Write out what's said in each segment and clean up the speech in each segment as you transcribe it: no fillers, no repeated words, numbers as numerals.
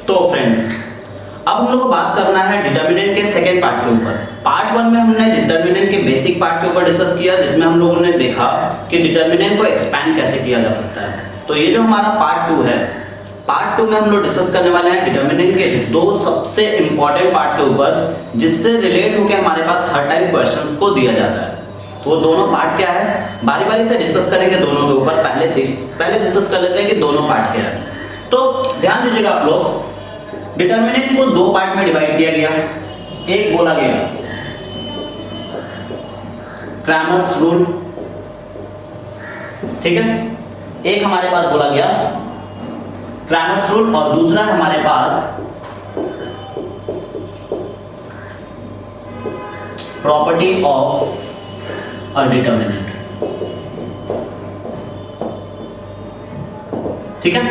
तो फ्रेंड्स, अब हम लोग को बात करना है डिटर्मिनेंट के सेकेंड पार्ट के ऊपर। पार्ट 1 में हमने डिटर्मिनेंट के बेसिक पार्ट के ऊपर डिस्कस किया, जिसमें हम लोगों ने देखा कि डिटर्मिनेंट को एक्सपैंड कैसे किया जा सकता है। तो ये जो हमारा पार्ट 2 है, पार्ट 2 में हम लोग डिस्कस करने वाले हैं डिटर्मिनेंट के दो सबसे इंपॉर्टेंट पार्ट के ऊपर, जिससे रिलेट होकर हमारे पास हर टाइम क्वेश्चंस को दिया जाता है। तो वो दोनों पार्ट क्या है, बारी बारी से डिस्कस करेंगे दोनों के ऊपर। पहले डिस्कस कर लेते हैं कि दोनों पार्ट क्या है। तो ध्यान दीजिएगा आप लोग, डिटर्मिनेंट को दो पार्ट में डिवाइड किया गया। एक बोला गया क्रैमर्स रूल, ठीक है, एक हमारे पास बोला गया क्रैमर्स रूल और दूसरा है हमारे पास प्रॉपर्टी ऑफ अ डिटर्मिनेंट। ठीक है,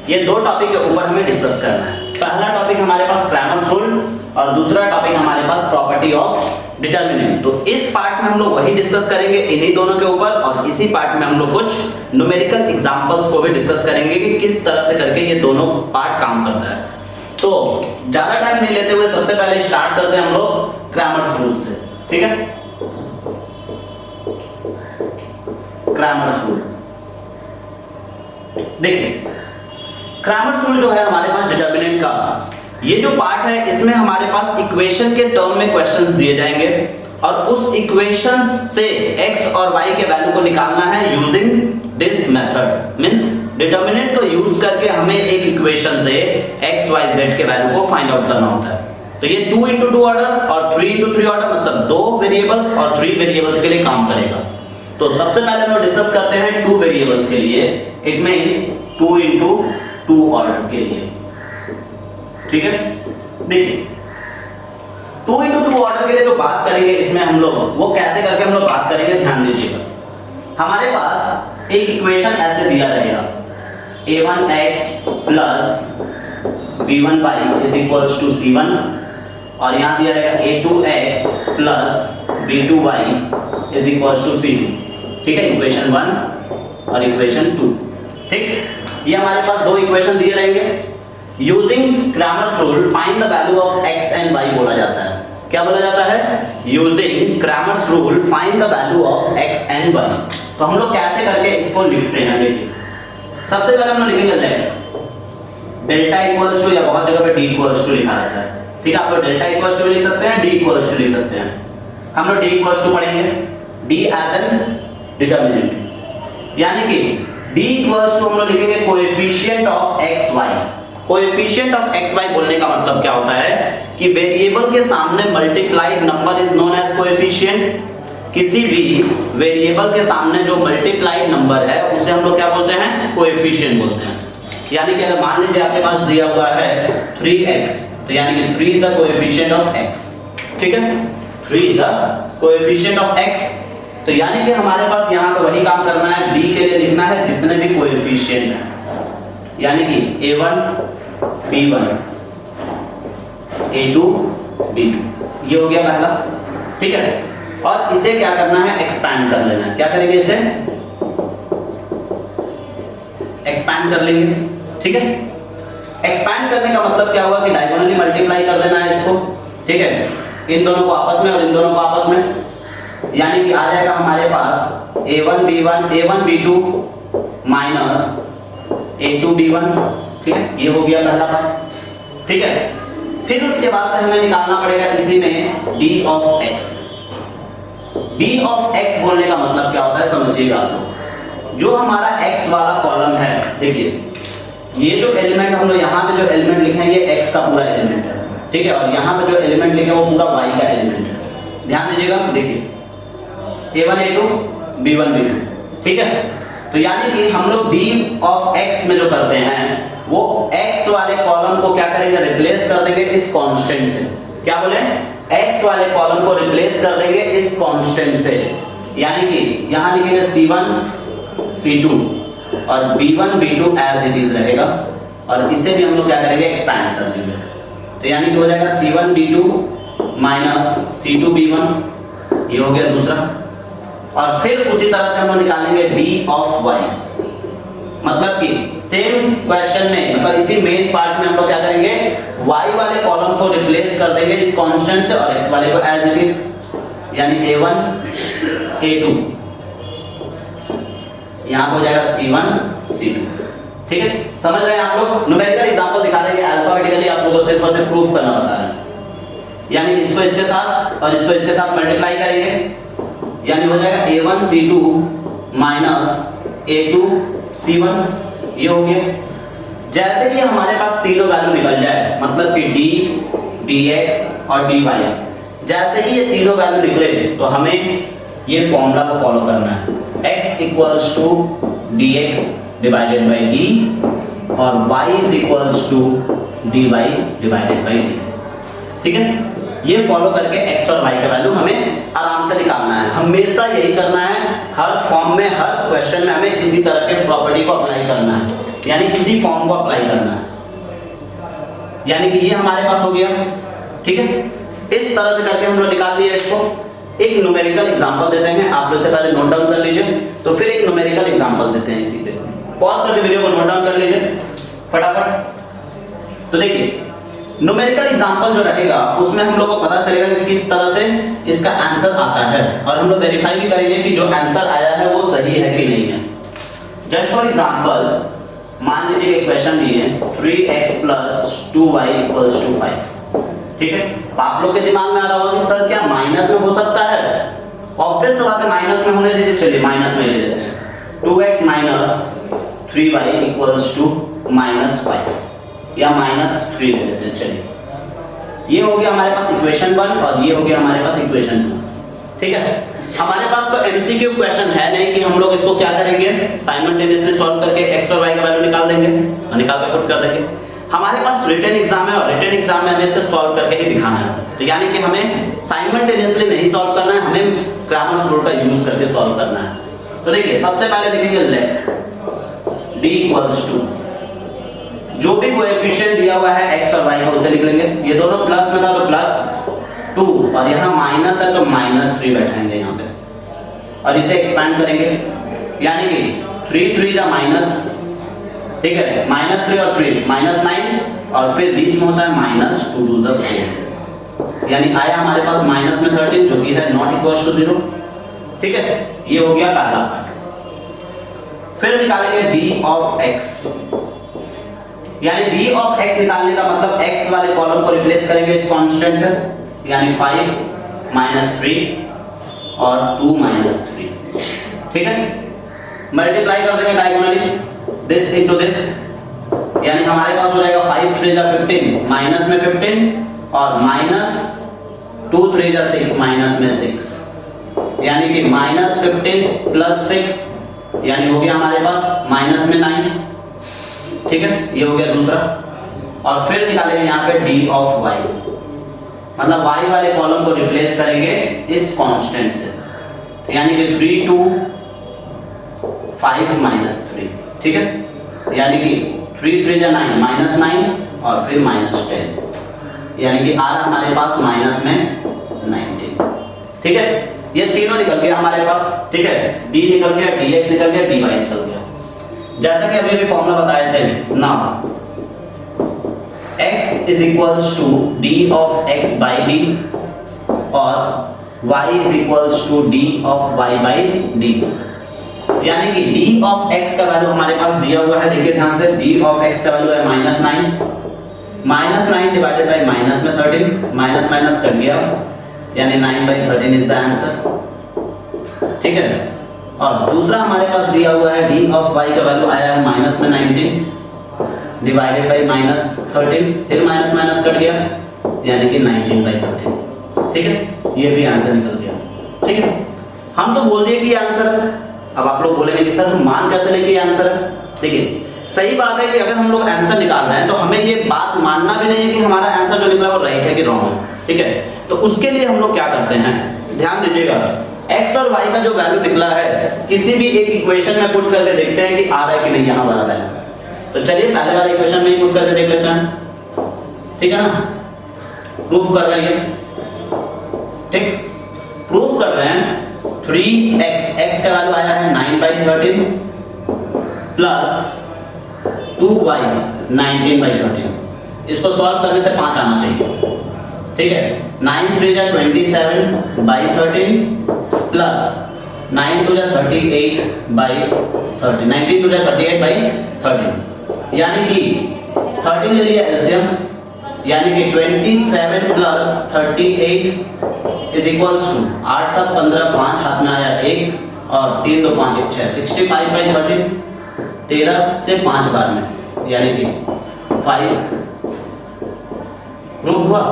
ये दो टॉपिक के ऊपर हमें डिस्कस करना है। पहला टॉपिक हमारे पास क्रैमर्स रूल और दूसरा टॉपिक हमारे पास प्रॉपर्टी ऑफ डिटर्मिनेंट। तो इस पार्ट में हम लोग वही डिस्कस करेंगे इन्हीं दोनों के ऊपर, और इसी पार्ट में हम लोग कुछ न्यूमेरिकल एग्जांपल्स को भी डिस्कस करेंगे कि किस तरह से करके ये दोनों पार्ट काम करता है। तो ज्यादा टाइम नहीं लेते हुए सबसे पहले स्टार्ट करते हैं हम लोग क्रैमर्स रूल से। ठीक है, क्रैमर्स रूल देखिए, क्रैमर्स रूल जो है हमारे पास डिटर्मिनेंट का, ये जो पार्ट है इसमें हमारे पास इक्वेशन के टर्म में क्वेश्चंस दिए जाएंगे और उस इक्वेशन से x और y के वैल्यू को निकालना है using this method. Means determinant को यूज करके हमें एक इक्वेशन से x y z के वैल्यू को फाइंड आउट करना होता है। तो ये 2 × 2 ऑर्डर और 3 × 3 ऑर्डर, मतलब 2 वेरिएबल्स और 3 वेरिएबल्स के लिए काम करेगा। तो सबसे पहले हम डिस्कस करते हैं 2 वेरिएबल्स के लिए। इट मींस 2 × 2 ऑर्डर के लिए। ठीक है, देखिए 2 × 2 ऑर्डर के लिए जो बात करेंगे इसमें हम लोग वो कैसे करके हम लोग बात करेंगे, ध्यान दीजिएगा। हमारे पास एक इक्वेशन ऐसे दिया रहेगा a1x + b1y = c1, और यहां दिया रहेगा a2x + b2y = c2। ठीक है, इक्वेशन 1 और इक्वेशन 2। ठीक, ये हमारे पास दो इक्वेशन दिए रहेंगे। Using Cramer's rule find the value of x and y बोला जाता है। क्या बोला जाता है? Using Cramer's rule find the value of x and y। तो हम लोग कैसे करके इसको लिखते हैं, देखिए सबसे पहले हम लोग लिखेंगे लेट डेल्टा इक्वल्स टू, या बहुत जगह पे d इक्वल्स टू लिखा रहता है। ठीक है, आप लोग डेल्टा इक्वल्स टू लिख सकते हैं, d इक्वल्स टू लिख सकते हैं। हम लोग d इक्वल्स टू पढ़ेंगे, d एज एन डिटर्मिनेंट, यानी कि d इक्वल्स टू हम लोग लिखेंगे coefficient of x y। Coefficient of x y बोलने का मतलब क्या होता है कि वेरिएबल के सामने multiplied number is known as coefficient. किसी भी वेरिएबल के सामने जो मल्टीप्लाइड नंबर है उसे हम लोग क्या बोलते हैं? कोएफिशिएंट बोलते हैं। यानी कि अगर मान लीजिए आपके पास दिया हुआ है 3x, तो यानी कि 3 is a coefficient of x। ठीक है, 3 is a coefficient of x। तो यानी कि हमारे पास यहाँ पे वही काम करना है, d के लिए लिखना है जितने भी कोएफिशिएंट हैं, यानी कि a1 b1 a2 b2, ये हो गया पहला। ठीक है, और इसे क्या करना है? एक्सपैंड कर लेना है। क्या करेंगे? इसे एक्सपैंड कर लेंगे। ठीक है, एक्सपैंड करने का मतलब क्या हुआ कि डायगोनली मल्टीप्लाई कर देना है इसको। ठीक है, इन दोनों को आपस में और इन दोनों को आपस में, यानी कि आ जाएगा हमारे पास a1 b2 minus a2 b1। ठीक है, ये हो गया पहला पार्ट। ठीक है, फिर उसके बाद से हमें निकालना पड़ेगा इसी में d of x। d of x बोलने का मतलब क्या होता है समझिएगा आप लोग। जो हमारा x वाला कॉलम है, देखिए ये जो एलिमेंट हम लोग यहाँ पे जो एलिमेंट लिखे हैं ये x का पूरा एलिमेंट है। ठीक है, और यहाँ पे जो एलिमेंट लिखे हैं वो पूरा y का एलिमेंट है। ध्यान दीजिएगा, देखिए a1 a2 b1 b2। ठीक है, तो यानी कि हम लोग d ऑफ x में जो करते हैं वो x वाले कॉलम को क्या करेंगे? रिप्लेस कर देंगे इस कांस्टेंट से। क्या बोले? x वाले कॉलम को रिप्लेस कर देंगे इस कांस्टेंट से, यानी कि यहां लिखेंगे c1 c2 और b1 b2 as it is रहेगा, और इसे भी हम लोग क्या करेंगे? एक्सपैंड कर देंगे। तो यानी कि हो जाएगा c1 b2 minus c2 b1, ये हो गया दूसरा। और फिर उसी तरह से हम लोग निकालेंगे d ऑफ y। मतलब कि सेम क्वेश्चन में, मतलब इसी मेन पार्ट में हम लोग क्या करेंगे, y वाले कॉलम को रिप्लेस कर देंगे इस कांस्टेंट से और x वाले को एज इट इज, यानी a1 a2, यहां हो जाएगा c1 c2। ठीक है, समझ रहे हैं आप लोग। न्यूमेरिकल एग्जांपल दिखा रहे हैं, अल्फाबेटिकली आप लोगों को सिर्फ और सिर्फ प्रूफ करना बता रहे हैं, यानी इसको इसके साथ और इसको इसके साथ मल्टीप्लाई करेंगे, यानी हो जाएगा a1 c2 minus a2 c1, ये हो गया। जैसे ही हमारे पास तीनों वैल्यू निकल जाए, मतलब कि d dx और dy, जैसे ही ये तीनों वैल्यू निकले तो हमें ये फॉर्मूला को फॉलो करना है, x equals to dx divided by d और y is equals to dy divided by d। ठीक है, ये फॉलो करके x और y का वैल्यू हमें आराम से निकालना है। हमेशा यही करना है, हर फॉर्म में, हर क्वेश्चन में हमें इसी तरह के प्रॉपर्टी को अप्लाई करना है, यानी किसी फॉर्म को अप्लाई करना है। यानी कि ये हमारे पास हो गया। ठीक है, इस तरह से करके हम लोग निकाल लिए इसको। एक न्यूमेरिकल एग्जांपल देते हैं, आप लोग से पहले नोट डाउन कर लीजिए, तो फिर एक न्यूमेरिकल एग्जांपल देते हैं इसी पे। पॉज करके वीडियो को नोट डाउन कर लीजिए फटाफट। तो देखिए, न्यूमेरिकल एग्जांपल जो रहेगा उसमें हम लोग को पता चलेगा कि किस तरह से इसका आंसर आता है, और हम लोग वेरीफाई भी करेंगे कि जो आंसर आया है वो सही है कि नहीं है। जस्ट फॉर एग्जांपल, मान लीजिए एक क्वेश्चन दिए 3x + 2y = 5। ठीक है, तो आप लोग के दिमाग में आ रहा होगा कि सर क्या माइनस में हो सकता है? ऑब्वियस बात है, माइनस में होने दीजिए। चलिए माइनस में ले लेते हैं, 2x - 3y = -5 या -3 ले लेते हैं। चलिए, ये हो गया हमारे पास इक्वेशन 1 और ये हो गया हमारे पास इक्वेशन 2। ठीक है, हमारे पास तो एमसीक्यू क्वेश्चन है नहीं कि हम लोग इसको क्या करेंगे, साइमल्टेनियसली सॉल्व करके x और y का वैल्यू निकाल देंगे और निकाल कर पुट कर देंगे। हमारे पास रिटन एग्जाम है और रिटन एग्जाम में हमें इसे सॉल्व करके ही दिखाना है। तो यानी कि हमें साइमल्टेनियसली नहीं सॉल्व करना है, हमें ग्रामर रूल का यूज करके सॉल्व करना है। तो देखिए, सबसे पहले लिखेंगे लेट d = जो भी कोएफिशिएंट दिया हुआ है x और y का उसे लिख लेंगे। ये दोनों प्लस में था तो +2 और यहाँ माइनस है तो -3 बैठाएंगे यहाँ पे और इसे एक्सपेंड करेंगे, यानी कि 3 3 जा माइनस, ठीक है, -3 और 3 -9 और फिर बीच में होता है -2 2 जा 4, यानी आया हमारे पास माइनस में 13 जो कि है ≠ 0। ठीक है, ये हो गया पहला पार्ट। फिर निकालेंगे d of x, यानी d of x निकालने का मतलब x वाले कॉलम को रिप्लेस करेंगे इस कांस्टेंट से, यानी 5 - 3 और 2 - 3। ठीक है, मल्टीप्लाई कर देंगे डायगोनली दिस इनटू दिस, यानी हमारे पास हो जाएगा 5 3 जा 15 माइनस में 15 और -2 3 जा 6 माइनस में 6, यानी कि -15 + 6, यानी हो गया हमारे पास माइनस में 9। ठीक है, ये हो गया दूसरा। और फिर निकालेंगे यहाँ पे d of y, मतलब y वाले कॉलम को रिप्लेस करेंगे इस कांस्टेंट से, यानी कि 3 2 5 - 3। ठीक है, यानी कि 3 3 जा 9 -9 और फिर -10, यानी कि आ रहा हमारे पास माइनस में 19। ठीक है, ये तीनों निकल गया हमारे पास। ठीक है, d निकल गया, dx निकल गया, dy निकल गया, जैसा कि अभी भी फॉर्मूला बताए थे ना। x = d of x by d और y = d of y by d, यानी कि d of x का वैल्यू हमारे पास दिया हुआ है, देखिए ध्यान से, d of x का वैल्यू है -9, -9 डिवाइडेड बाय माइनस में 13, माइनस माइनस कट गया, यानी 9/13 इज द आंसर। ठीक है, और दूसरा हमारे पास दिया हुआ है d of y का वैल्यू आया है माइनस में 19 डिवाइडेड बाय -13, फिर माइनस माइनस कट गया, यानी कि 19/13। ठीक है, ये भी आंसर निकल गया। ठीक है, हम तो बोल दिए कि ये आंसर है। अब आप लोग बोलेंगे कि सर हम मान कैसे लें कि ये आंसर है? देखिए, सही बात है कि अगर हम लोग आंसर निकाल रहे हैं तो हमें ये बात मानना भी नहीं है कि हमारा आंसर जो निकला वो राइट है कि रॉन्ग है। ठीक है, तो उसके लिए हम लोग क्या करते हैं, ध्यान दीजिएगा, x और y का जो वैल्यू निकला है किसी भी एक इक्वेशन में पुट करके देखते हैं कि आ रहा है कि नहीं यहाँ वाला वैल्यू। तो चलिए पहले वाले इक्वेशन में ही पुट करके देख लेते हैं। ठीक है ना, प्रूफ कर रहे हैं, ठीक, प्रूफ कर रहे हैं 3x, x का वैल्यू आया है 9/13 प्लस 2y 19/13। इसको सॉल्व करने से 5 आना चाहिए, ठीक है। 9 3 जा 27/13 प्लस 9 2 जा 38/13, 19 2 जा 38/13, यानी कि 13 ले लिया एलसीएम, यानी कि 27 प्लस 38 इज इक्वल्स टू 8 7 15, 5 हाथ में आया 1 और 3 2 5 1 6, 65/13, 13 से 5 बार में, यानी कि 5 प्रूव हुआ।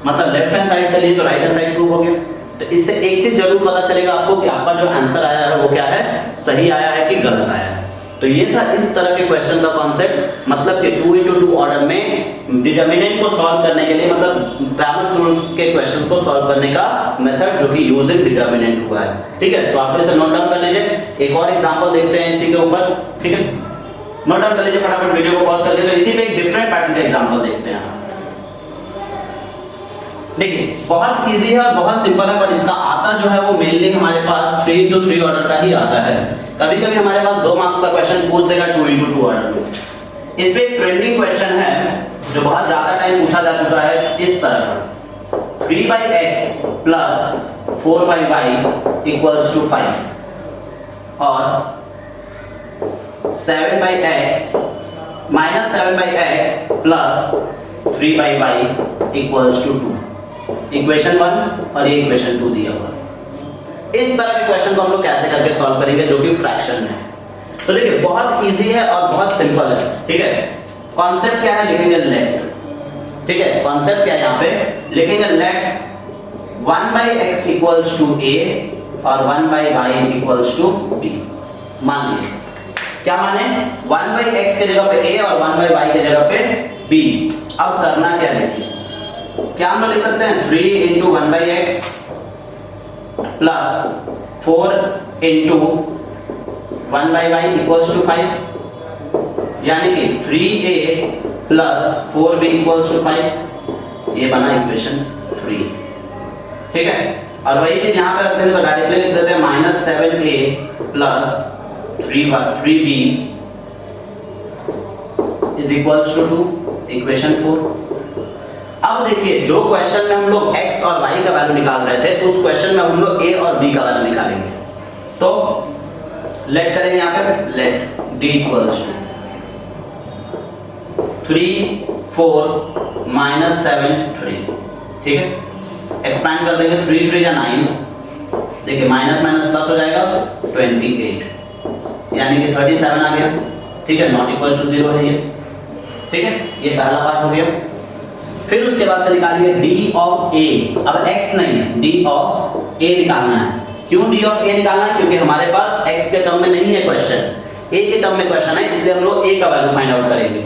मतलब लेफ्ट हैंड साइड से लिए तो राइट हैंड साइड प्रूव हो गया। तो इससे एक चीज जरूर पता चलेगा आपको कि आपका जो आंसर आया है वो क्या है, सही आया है कि गलत आया है। तो ये था इस तरह के क्वेश्चन का कॉन्सेप्ट, मतलब कि 2:2 ऑर्डर में डिटरमिनेंट को सॉल्व करने के लिए, मतलब ग्रामर रूल्स के क्वेश्चंस को सॉल्व करने का मेथड जो कि यूजिंग डिटरमिनेंट हुआ है, ठीक है। तो आप इसे नोट डाउन कर लीजिए। एक और एग्जांपल देखते हैं इसी के ऊपर, ठीक है। नोट डाउन कर लीजिए फटाफट वीडियो को पॉज करके। तो इसी पे एक डिफरेंट पैटर्न का एग्जांपल देखते हैं। देखिए बहुत इजी है और बहुत सिंपल है, पर इसका आता जो है वो मेनली हमारे पास 3:3 ऑर्डर का ही आता है। कभी-कभी हमारे पास 2 मार्क्स का क्वेश्चन पूछ देगा 2:2 ऑर्डर में। इस पे एक ट्रेंडिंग क्वेश्चन है जो बहुत ज्यादा टाइम पूछा जा चुका है, इस तरह का 3/x plus 4/y equals to 5 और 7/x minus 7/x plus 3/y equals to 2। Equation 1 और ये इक्वेशन 2 दिया हुआ। इस तरह के क्वेश्चन को हम लोग कैसे करके सॉल्व करेंगे जो कि फ्रैक्शन में है। तो देखिए बहुत इजी है और बहुत सिंपल है, ठीक है। कॉन्सेप्ट क्या है, लिखेंगे लेट, ठीक है। कॉन्सेप्ट क्या है, यहाँ पे लिखेंगे late 1/x equals to a और 1/y is equals to b। मान लीजिए क्या माने, 1/x के जगह पे a और 1/y के जगह पे b। अब करना क्या, देखिए क्या हम लोग लिख सकते हैं 3 into 1/x plus 4 into 1/y equals to 5, यानी कि 3a plus 4b equals to 5। ये बना इक्वेशन 3, ठीक है। और वही चीज यहाँ पे रखते हैं तो डायरेक्टली लिख देते हैं -7a plus 3b is equals to 2, equation 4। अब देखिए जो क्वेश्चन में हम लोग x और y का वैल्यू निकाल रहे थे, उस क्वेश्चन में हम लोग a और b का वैल्यू निकालेंगे। तो लेट करेंगे यहाँ पे, लेट d इक्वल्स टू 3 4 -7 3, ठीक है। एक्सपैंड कर देंगे 3 3 या 9, देखिए माइनस माइनस प्लस हो जाएगा 28, यानी कि 37 आ गया, ठीक है। नॉट इक्वल्स टू 0 है ये, ठीक है। ये पहला पार्ट हो गया। फिर उसके बाद से निकालेंगे d ऑफ a। अब x नहीं, d ऑफ a निकालना है। क्यों d ऑफ a निकालना है, क्योंकि हमारे पास x के टर्म में नहीं है क्वेश्चन, a के टर्म में क्वेश्चन है, इसलिए हम लोग a का वैल्यू फाइंड आउट करेंगे।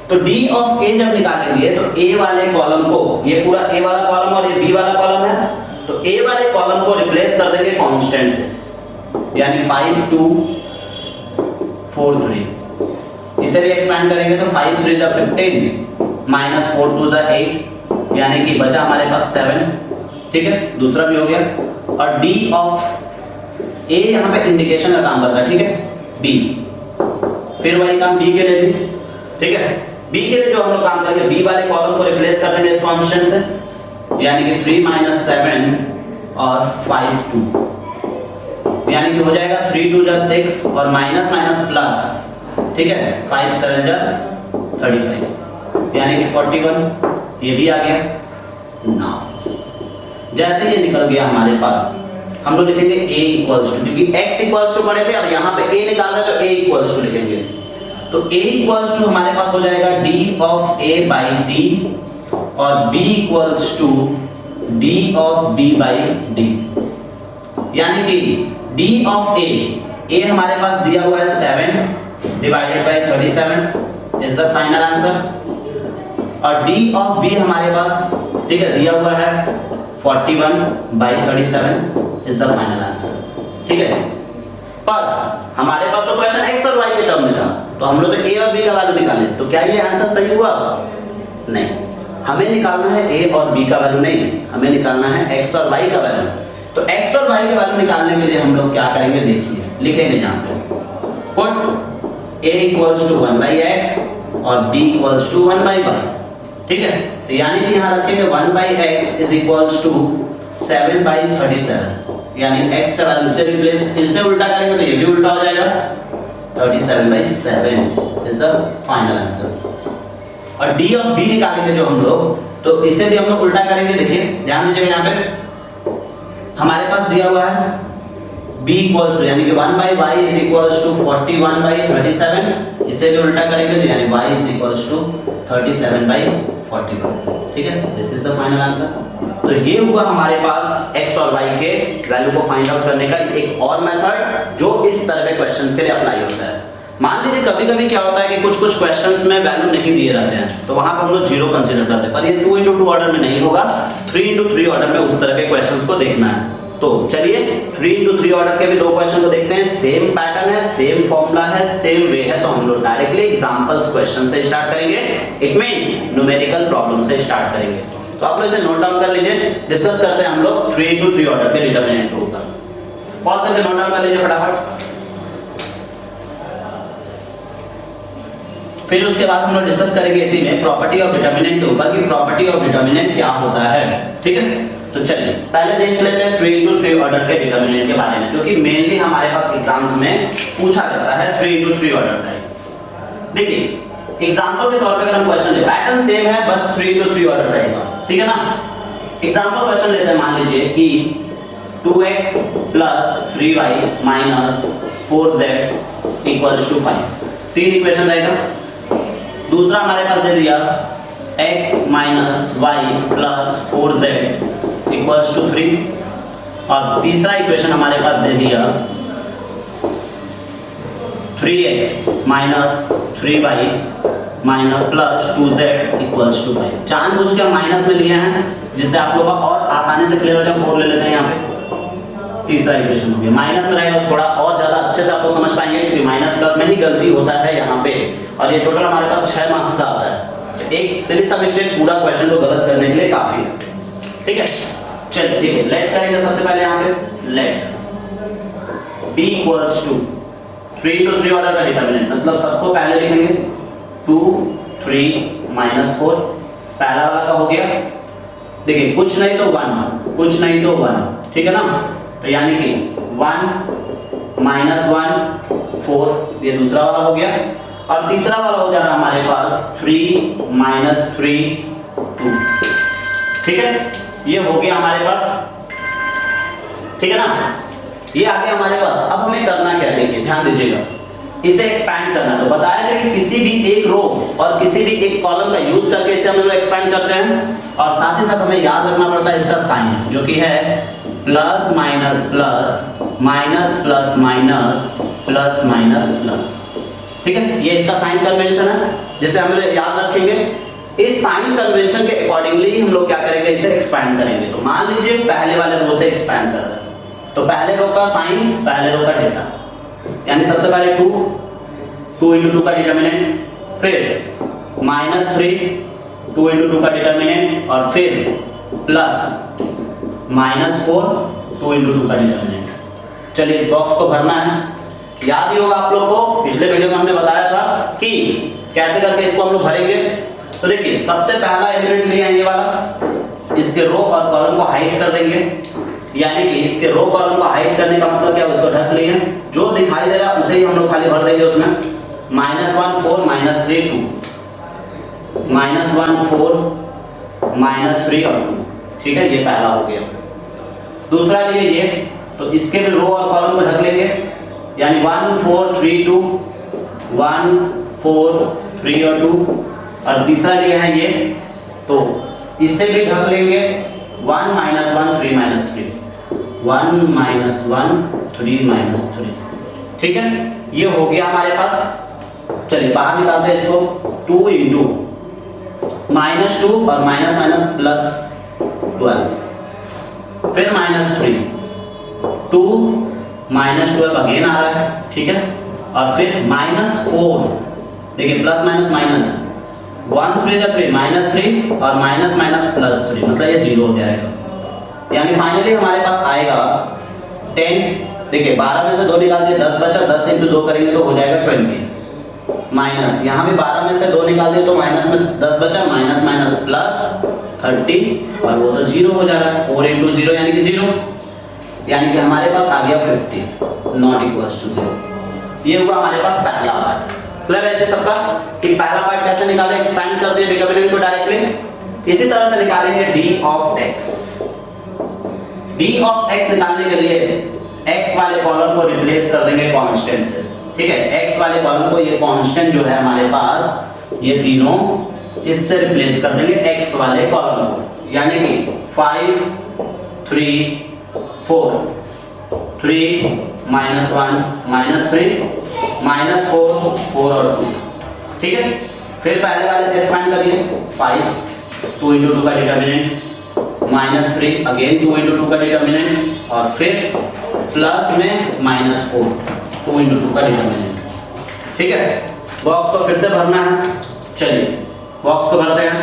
तो d ऑफ a जब निकालेंगे तो a वाले कॉलम को, ये पूरा a वाला कॉलम और ये b वाला कॉलम है, तो a वाले कॉलम को रिप्लेस कर देंगे कांस्टेंट से, यानी 5 2 4 3। इसे भी एक्सपैंड करेंगे तो 5 3 जा 15 माइनस 4 2 जा 8, यानी कि बचा हमारे पास 7, ठीक है। दूसरा भी हो गया। और d ऑफ a यहाँ पे इंडिकेशन का काम करता है, ठीक है, b। फिर वही काम b के लिए भी, ठीक है। b के लिए जो हम लोग काम करेंगे, b वाले कॉलम को रिप्लेस कर देंगे इस कांस्टेंट से, यानी कि 3 7 और 5 2, यानी कि हो जाएगा 3 2 जा 6 और माइनस माइनस प्लस, ठीक है, 5 7 जा 35, यानी कि 41। ये भी आ गया ना। जैसे ये निकल गया हमारे पास, हम लोग लिखेंगे a इक्वल्स टू, क्योंकि x इक्वल्स टू पढ़े थे, अब यहाँ पे a निकाल रहे तो a इक्वल्स टू लिखेंगे। तो a इक्वल्स टू हमारे पास हो जाएगा d of a by d और b equals to d of b by d, यानी कि d ऑफ a हमारे पास दिया हुआ है 7 divided by 37 is the final answer, और d ऑफ b हमारे पास, ठीक है, दिया हुआ है 41/37 इज द फाइनल आंसर, ठीक है। पर हमारे पास तो क्वेश्चन x और y के टर्म में था, तो हम लोग तो a और b का वैल्यू निकाले, तो क्या ये आंसर सही हुआ? नहीं, हमें निकालना है a और b का वैल्यू, नहीं, हमें निकालना है x और y का वैल्यू। तो x और y का वैल्यू निकालने के लिए हम लोग क्या करेंगे, देखिए लिखेंगे जहां पे put a equals to 1/x और b इक्वल्स टू 1/y। ठीक है, तो यानी कि यहाँ रखेंगे 1/x इज इक्वल्स टू 7/37, यानी x का वैल्यू से रिप्लेस, इससे उल्टा करेंगे तो ये भी उल्टा हो जाएगा, 37/7 इज द फाइनल आंसर। और d और b निकालेंगे जो हम लोग, तो इसे भी हम लोग उल्टा करेंगे। देखिए ध्यान दीजिएगा, यहाँ पे हमारे पास दिया हुआ है b इक्वल्स टू, यानी कि 1/y इज इक्वल्स टू 41/37, इसे भी उल्टा करेंगे तो यानी y इज इक्वल्स टू 37/41। ठीक है, this is the final answer. तो ये हुआ हमारे पास x और y के वैल्यू को फाइंड आउट करने का एक और मेथड जो इस तरह के क्वेश्चंस के लिए अप्लाई होता है। मान लीजिए कभी-कभी क्या होता है कि कुछ क्वेश्चंस में वैल्यू नहीं दिए रहते हैं, तो वहां पर हम लोग 0 कंसीडर करते हैं, पर ये 2x2 ऑर्डर में नहीं होगा, 3x3 ऑर्डर में उस तरह के क्वेश्चंस को देखना है। तो चलिए 3x3 ऑर्डर के भी दो क्वेश्चन को देखते हैं। सेम पैटर्न है, सेम फॉर्मूला है, सेम वे है, तो हम लोग डायरेक्टली एग्जांपल्स क्वेश्चन से स्टार्ट करेंगे। इट मींस न्यूमेरिकल प्रॉब्लम से स्टार्ट करेंगे। तो आप लोग इसे नोट डाउन कर लीजिए। डिस्कस करते हैं हम लोग 3x3 ऑर्डर के डिटरमिनेंट के ऊपर। पॉज करके नोट डाउन कर लीजिए फटाफट। फिर उसके बाद हम लोग डिस्कस करेंगे इसी में प्रॉपर्टी ऑफ डिटरमिनेंट के ऊपर कि प्रॉपर्टी ऑफ डिटरमिनेंट क्या होता है। ठीक है, तो चलिए पहले देख लेते हैं 3x3 ऑर्डर के डिटरमिनेंट के बारे में, क्योंकि मेनली हमारे पास एग्जाम्स में पूछा जाता है 3x3 ऑर्डर का। देखिए एग्जांपल के तौर पे अगर हम क्वेश्चन ले, पैटर्न सेम है, बस 3x3 ऑर्डर रहेगा। ठीक है ना, एग्जांपल क्वेश्चन लेते हैं। मान लीजिए कि 2x + 3y - 4z = 5, तीन इक्वेशन रहेगा। दूसरा हमारे पास दे दिया x - y + 4z = 3, और तीसरा इक्वेशन हमारे पास दे दिया 3x - 3y + 2z = 5। जानबूझ के माइनस में लिए हैं जिससे आप लोगों का और आसानी से क्लियर हो जाए। 4 ले लेते हैं यहाँ पे, तीसरा इक्वेशन हो गया। माइनस में रहेगा थोड़ा और ज्यादा अच्छे से आप लोग समझ पाएंगे, क्योंकि माइनस प्लस में ही गलती होता है यहाँ पे, और ये टोटल हमारे पास 6 मार्क्स का आता है। एक सिली सा मिस्टेक पूरा क्वेश्चन को गलत करने के लिए काफी है। ठीक है, चलिए देखिए लेट करेंगे सबसे पहले यहाँ पे। लेट b = 3x3 ऑर्डर का डिटरमिनेंट, मतलब सबको पहले लिखेंगे 2 3 - 4, पहला वाला का हो गया। देखिए कुछ नहीं तो 1, कुछ नहीं तो 1। ठीक है ना, तो यानी कि 1 - 1 4, ये दूसरा वाला हो गया। और तीसरा वाला हो जा रहा है हमारे पास 3 - 3 2। ठीक है, ये हो गया हमारे पास। ठीक है ना, ये आ गया हमारे पास। अब हमें करना क्या, देखिए ध्यान दीजिएगा, इसे एक्सपैंड करना। तो बताया था कि किसी भी एक रो और किसी भी एक कॉलम का यूज करके इसे हम लोग एक्सपैंड करते हैं, और साथ ही साथ हमें याद रखना पड़ता है इसका साइन, जो कि है plus minus plus minus plus minus plus minus plus. ठीक है, ये इसका साइन कन्वेंशन है जिसे हम लोग याद रखेंगे। इस साइन कन्वेंशन के अकॉर्डिंगली हम लोग क्या करेंगे, इसे एक्सपैंड करेंगे। तो मान लीजिए पहले वाले रो से एक्सपैंड कर रहे हैं, तो पहले रो का साइन, पहले रो का डेटा, यानी सबसे पहले 2 × 2 का डिटरमिनेंट, फिर -3 2 × 2 का डिटरमिनेंट, और फिर प्लस -4 2 × 2 का डिटरमिनेंट। चलिए इस बॉक्स को भरना है। याद ही होगा आप लोगों को, पिछले वीडियो में हमने बताया था कि कैसे करके इसको हम लोग भरेंगे। तो देखिए सबसे पहला एलिमेंट लिया ये वाला, इसके रो और कॉलम को हाइड कर देंगे, यानी कि इसके रो कॉलम को हाइड करने का मतलब क्या, उसको ढक लिए, जो दिखाई दे रहा है उसे ही हम लोग खाली भर देंगे उसमें। -1 4 -3 2, -1 4 -3 और 2। ठीक है, ये पहला हो गया। दूसरा लिए ये, तो इसके भी रो और कॉलम को ढक लेंगे, यानी 1 4 3 2 1 4 3 और 2। और तीसरा लिया है ये, तो इससे भी ढक लेंगे 1 - 1 3 -3 1 - 1 3 -3। ठीक है, ये हो गया हमारे पास। चलिए बाहर निकालते हैं इसको। 2 × -2 और माइनस प्लस 12, फिर -3 2 -12 अगेन आ रहा है। ठीक है, और फिर -4, देखिए प्लस माइनस माइनस 1 3 3 -3 और माइनस +3, मतलब ये 0 हो जाएगा। यानी फाइनली हमारे पास आएगा 10। देखिए 12 में से 2 निकाल दिए, 10 बचा, 10 × 2 करेंगे तो हो जाएगा 20। माइनस, यहाँ भी 12 में से 2 निकाल दिए तो माइनस में 10 बचा, माइनस माइनस प्लस 30 और वो तो 0 हो जा रहा है, 4 इंटू 0 यानी कि 0, यानी कि हमारे पास आ गया 50 नॉट इक्वल्स टू 0। ये हुआ हमारे पास पहला पार्ट। क्लियर है सबका कि पहला पार्ट कैसे निकाले, एक्सपेंड कर दिए डिटरमिनेंट को डायरेक्टली। इसी तरह से निकालेंगे d of x। d of x निकालने के लिए x वाले कॉलम को रिप्लेस कर देंगे कांस्टेंट से, ठीक है। x वाले कॉलम को ये कांस्टेंट जो है हमारे पास ये तीनों इससे रिप्लेस कर देंगे x वाले कॉलम को, यानी कि 5 3 4 3 -1 -3 -4 4 और 2, ठीक है। फिर पहले वाले से एक्सपेंड करिए, 5 2 into 2 का डिटरमिनेंट, -3 अगेन 2 into 2 का डिटरमिनेंट और फिर प्लस में -4 2 into 2 का डिटरमिनेंट, ठीक है। बॉक्स को फिर से भरना है, चलिए बॉक्स को भरते हैं।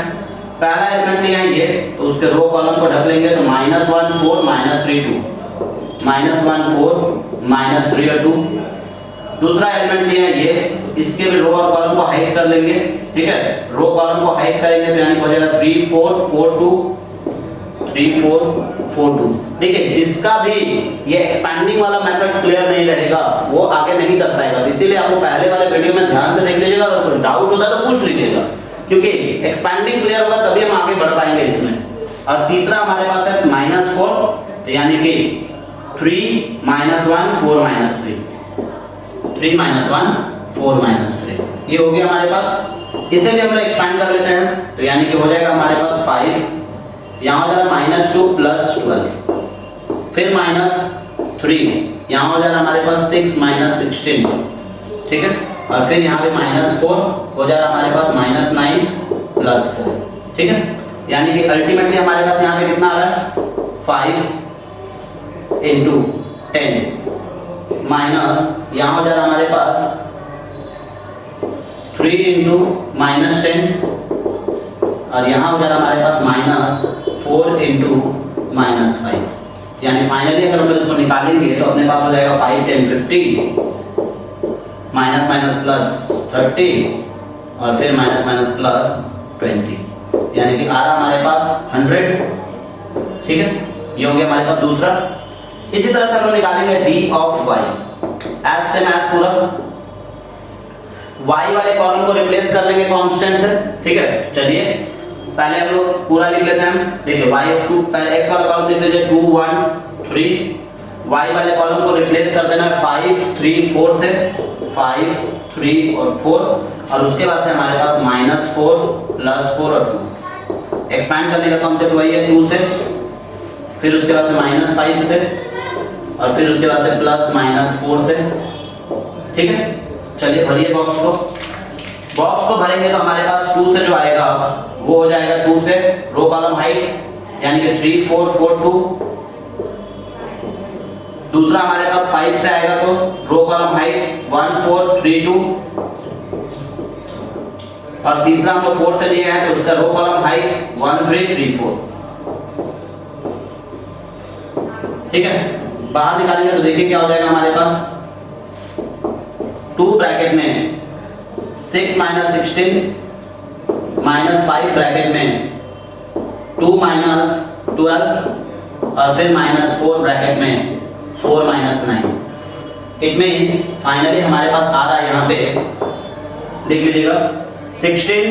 पहला एलिमेंट लिया है ये, तो उसके रो कॉलम को ढक लेंगे, तो -1 4 -3 2 -1 4 -3 और 2। दूसरा एलिमेंट लिया है ये, तो इसके भी रो और कॉलम को हाइड कर लेंगे, ठीक है। रो कॉलम को हाइड करेंगे तो यानी हो जाएगा 3 4 4 2 3 4 4 2। देखिए जिसका भी ये एक्सपेंडिंग वाला मेथड क्लियर नहीं रहेगा वो आगे नहीं कर पाएगा, इसीलिए आपको पहले वाले वीडियो में ध्यान से देख लीजिएगा, अगर कुछ डाउट होता है तो पूछ लीजिएगा, क्योंकि एक्सपेंडिंग क्लियर होगा तभी हम आगे बढ़ पाएंगे इसमें। और तीसरा हमारे पास है -4, तो यानी कि 3 -1 4 -3 3 -1 4 -3, ये हो गया हमारे पास। इसे भी हम लोग एक्सपेंड कर लेते हैं, तो यानी कि हो जाएगा हमारे पास 5, यहाँ हो जाएगा -2 + 12, फिर -3, यहाँ हो जाएगा हमारे पास 6 -16, ठीक है। और फिर यहाँ पे -4 हो जाएगा हमारे पास -9 + 4, ठीक है। यानी कि अल्टीमेटली हमारे पास यहाँ पे कितना आ रहा है, 5 into 10 माइनस यहाँ हो जा रहा है हमारे पास 3 into -10 और यहाँ हो जा रहा है हमारे पास -4 into -5, यानी फाइनली अगर हम लोग इसको निकालेंगे तो अपने पास हो जाएगा 5 10 50 माइनस माइनस प्लस 30 और फिर माइनस माइनस प्लस 20, यानी कि आ रहा हमारे पास 100, ठीक है। ये हो गया हमारे पास दूसरा। इसी तरह से हम लोग निकालेंगे d of y, as same as पूरा y वाले कॉलम को रिप्लेस कर लेंगे कांस्टेंट से, ठीक है। चलिए पहले हम लोग पूरा लिख लेते हैं। देखिए y2 x वाला कॉलम लिख लीजिए 2 1 3, y वाले कॉलम को रिप्लेस कर देना 5 3 4 से, 5 3 और 4 और उसके बाद से हमारे पास -4 + 4 और 2। एक्सपैंड करने का कॉन्सेप्ट वही है 2 से, फिर उसके बाद से -5 से और फिर उसके बाद से +-4 से, ठीक है। चलिए भरिए बॉक्स को। बॉक्स को भरेंगे तो हमारे पास 2 से जो आएगा वो हो जाएगा 2 से रो कॉलम हाइट, यानी कि 3 4 4 2। दूसरा हमारे पास 5 से आएगा तो रो कॉलम हाइट 1 4 3 2 और तीसरा हम लोग 4 से लिए हैं तो उसका रो कॉलम हाइट 1 3 3 4, ठीक है। बाहर निकालेंगे तो देखिए क्या हो जाएगा हमारे पास 2 ब्रैकेट में 6 - 16 -5 ब्रैकेट में 2 - 12 और फिर -4 ब्रैकेट में 4 - 9। इट मीन्स फाइनली हमारे पास आ रहा है यहाँ पे, देख लीजिएगा 16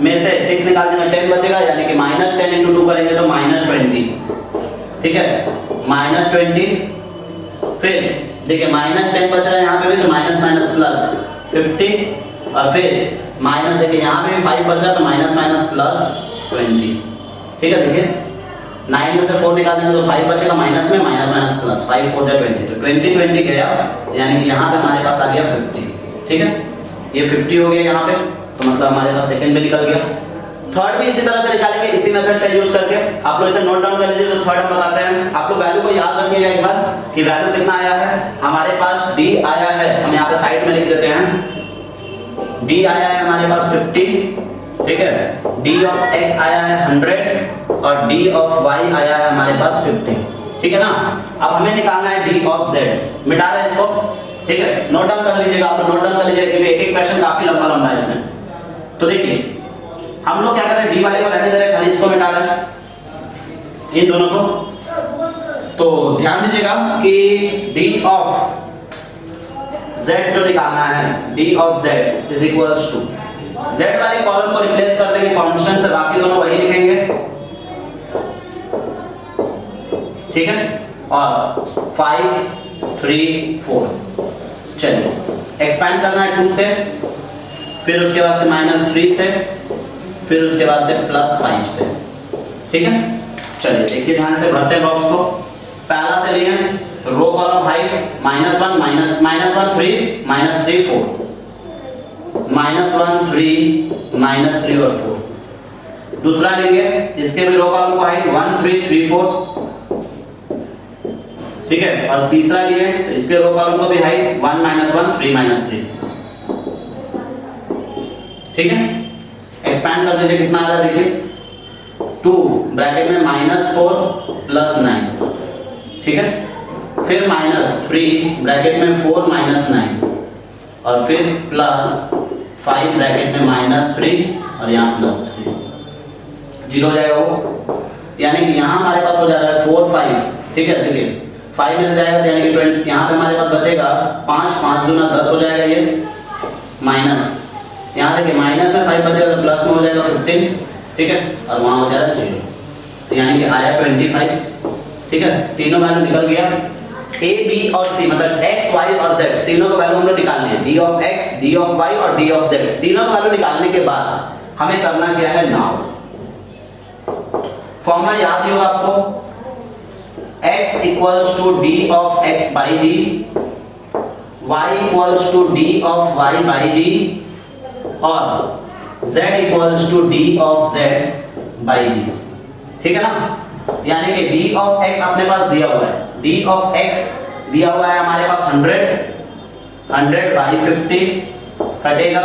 में से 6 निकाल देंगे 10 बचेगा, यानी कि -10 × 2 करेंगे तो -20, ठीक है, -20। फिर देखिए -10 बच रहा है यहाँ पे भी तो माइनस प्लस 50 और फिर माइनस देखिए यहाँ पे भी 5 बच रहा है तो माइनस प्लस 20, ठीक है। देखिए 9 में से 4 निकाल देंगे तो 5 बचेगा माइनस में, माइनस प्लस 5 4 20, तो 20 20 गया, यानी कि यहाँ पे हमारे पास आ गया 50, ठीक है। ये 50 हो गया यहाँ पे, तो मतलब हमारे पास सेकंड में निकल गया। थर्ड भी इसी तरह से निकालेंगे, इसी मेथड का यूज करके। आप लोग इसे नोट डाउन कर लीजिए। तो थर्ड हम बताते हैं, आप लोग वैल्यू को याद रखिएगा एक बार कि वैल्यू कितना आया है हमारे पास, d आया है, हम यहाँ पे साइड में लिख देते हैं, d आया है हमारे पास 50, ठीक है। d ऑफ x आया है 100 और d ऑफ y आया है हमारे पास 50, ठीक है ना। अब हमें निकालना है d ऑफ z। मिटा रहे इसको, ठीक है, नोट डाउन कर लीजिएगा, आप नोट डाउन कर लीजिएगा क्योंकि एक एक क्वेश्चन काफी लंबा लंबा है इसमें। तो देखिए हम लोग क्या कर रहे हैं, डी वाले को रहने दे रहे हैं, खाली इसको मिटा रहे हैं इन दोनों को। तो ध्यान दीजिएगा कि डी ऑफ z जो निकालना है, d of z is equals to z वाले कॉलम को रिप्लेस कर देंगे कांस्टेंट से, बाकी दोनों वही लिखेंगे, ठीक है। और 5 3 4, चलिए एक्सपेंड करना है 2 से, फिर उसके बाद से -3 से, फिर उसके बाद से +5 से, ठीक है। चलिए देखिए ध्यान से भरते हैं बॉक्स को। पहला से लिए रो कॉलम हाइट -1 -1 3 -3 4, -1 3 -3 और 4। दूसरा लेंगे, इसके भी रो कॉलम को हाइट 1 3 3 4, ठीक है। और तीसरा लिए तो इसके रो कॉलम को भी हाइट 1 -1 3 -3, ठीक है। एक्सपैंड कर दीजिए, कितना आ रहा है देखिए 2 ब्रैकेट में -4 +9, ठीक है। फिर -3 ब्रैकेट में 4 -9 और फिर +5 ब्रैकेट में -3 और यहाँ +3, 0 हो जाएगा वो, यानी कि यहाँ हमारे पास हो जा रहा है 4 5, ठीक है। देखिए 5 में से जाएगा तो यानी कि 20, यहाँ पे हमारे पास बचेगा 5 5 दूना 10 हो जाएगा ये, माइनस यहाँ देखिए माइनस में 5 बचेगा तो प्लस में हो जाएगा 15, ठीक है। और वहाँ हो जाएगा 0, तो यानी कि आया 25, ठीक है। तीनों वैल्यू निकल गया, a b और c मतलब x y और z तीनों का वैल्यू हम लोग निकाल लिए, d of x d of y और d ऑफ z तीनों का वैल्यू निकालने के बाद हमें करना क्या है, नाउ फॉर्मूला याद ही होगा आपको, x equals to d of x by d, y equals to d of y by d और z equals to d of z by d, ठीक है ना। यानी कि d ऑफ x अपने पास दिया हुआ है, d ऑफ x दिया हुआ है हमारे पास 100 बाई 50 कटेगा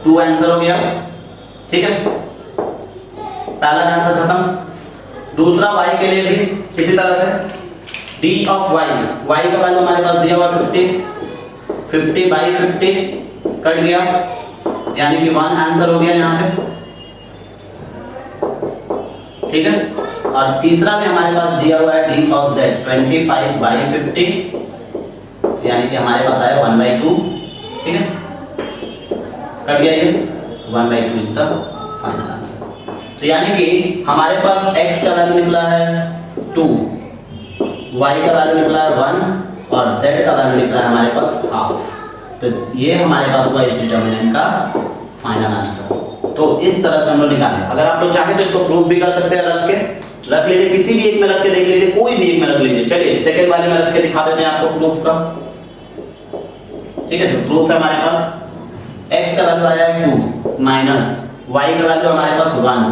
2, आंसर हो गया, ठीक है। पहला आंसर खत्म। दूसरा y के लिए भी इसी तरह से d ऑफ y, y का वैल्यू हमारे पास दिया हुआ 50 बाई 50 कट गया, यानी कि 1 आंसर हो गया यहाँ पे, ठीक है। और तीसरा भी हमारे पास दिया हुआ है d ऑफ z 25 बाई 50, यानी कि हमारे पास आया 1/2, ठीक है। कट गया ये, 1/2 इज द फाइनल आंसर। तो यानी कि हमारे पास x का वैल्यू निकला है 2, y का वैल्यू निकला है 1 और z का वैल्यू निकला है हमारे पास हाफ। तो ये हमारे पास हुआ इस डिटरमिनेंट का फाइनल आंसर। तो इस तरह से हम लोग निकालें। अगर आप लोग चाहें तो इसको प्रूफ भी कर सकते हैं, रख लीजिए, किसी भी एक में रख के देख लीजिए, कोई भी एक में रख लीजिए। चलिए सेकंड वाले में रख के दिखा देते हैं आपको प्रूफ का, ठीक है। तो प्रूफ है हमारे पास x का वैल्यू आया है 2 माइनस y का वैल्यू हमारे पास 1,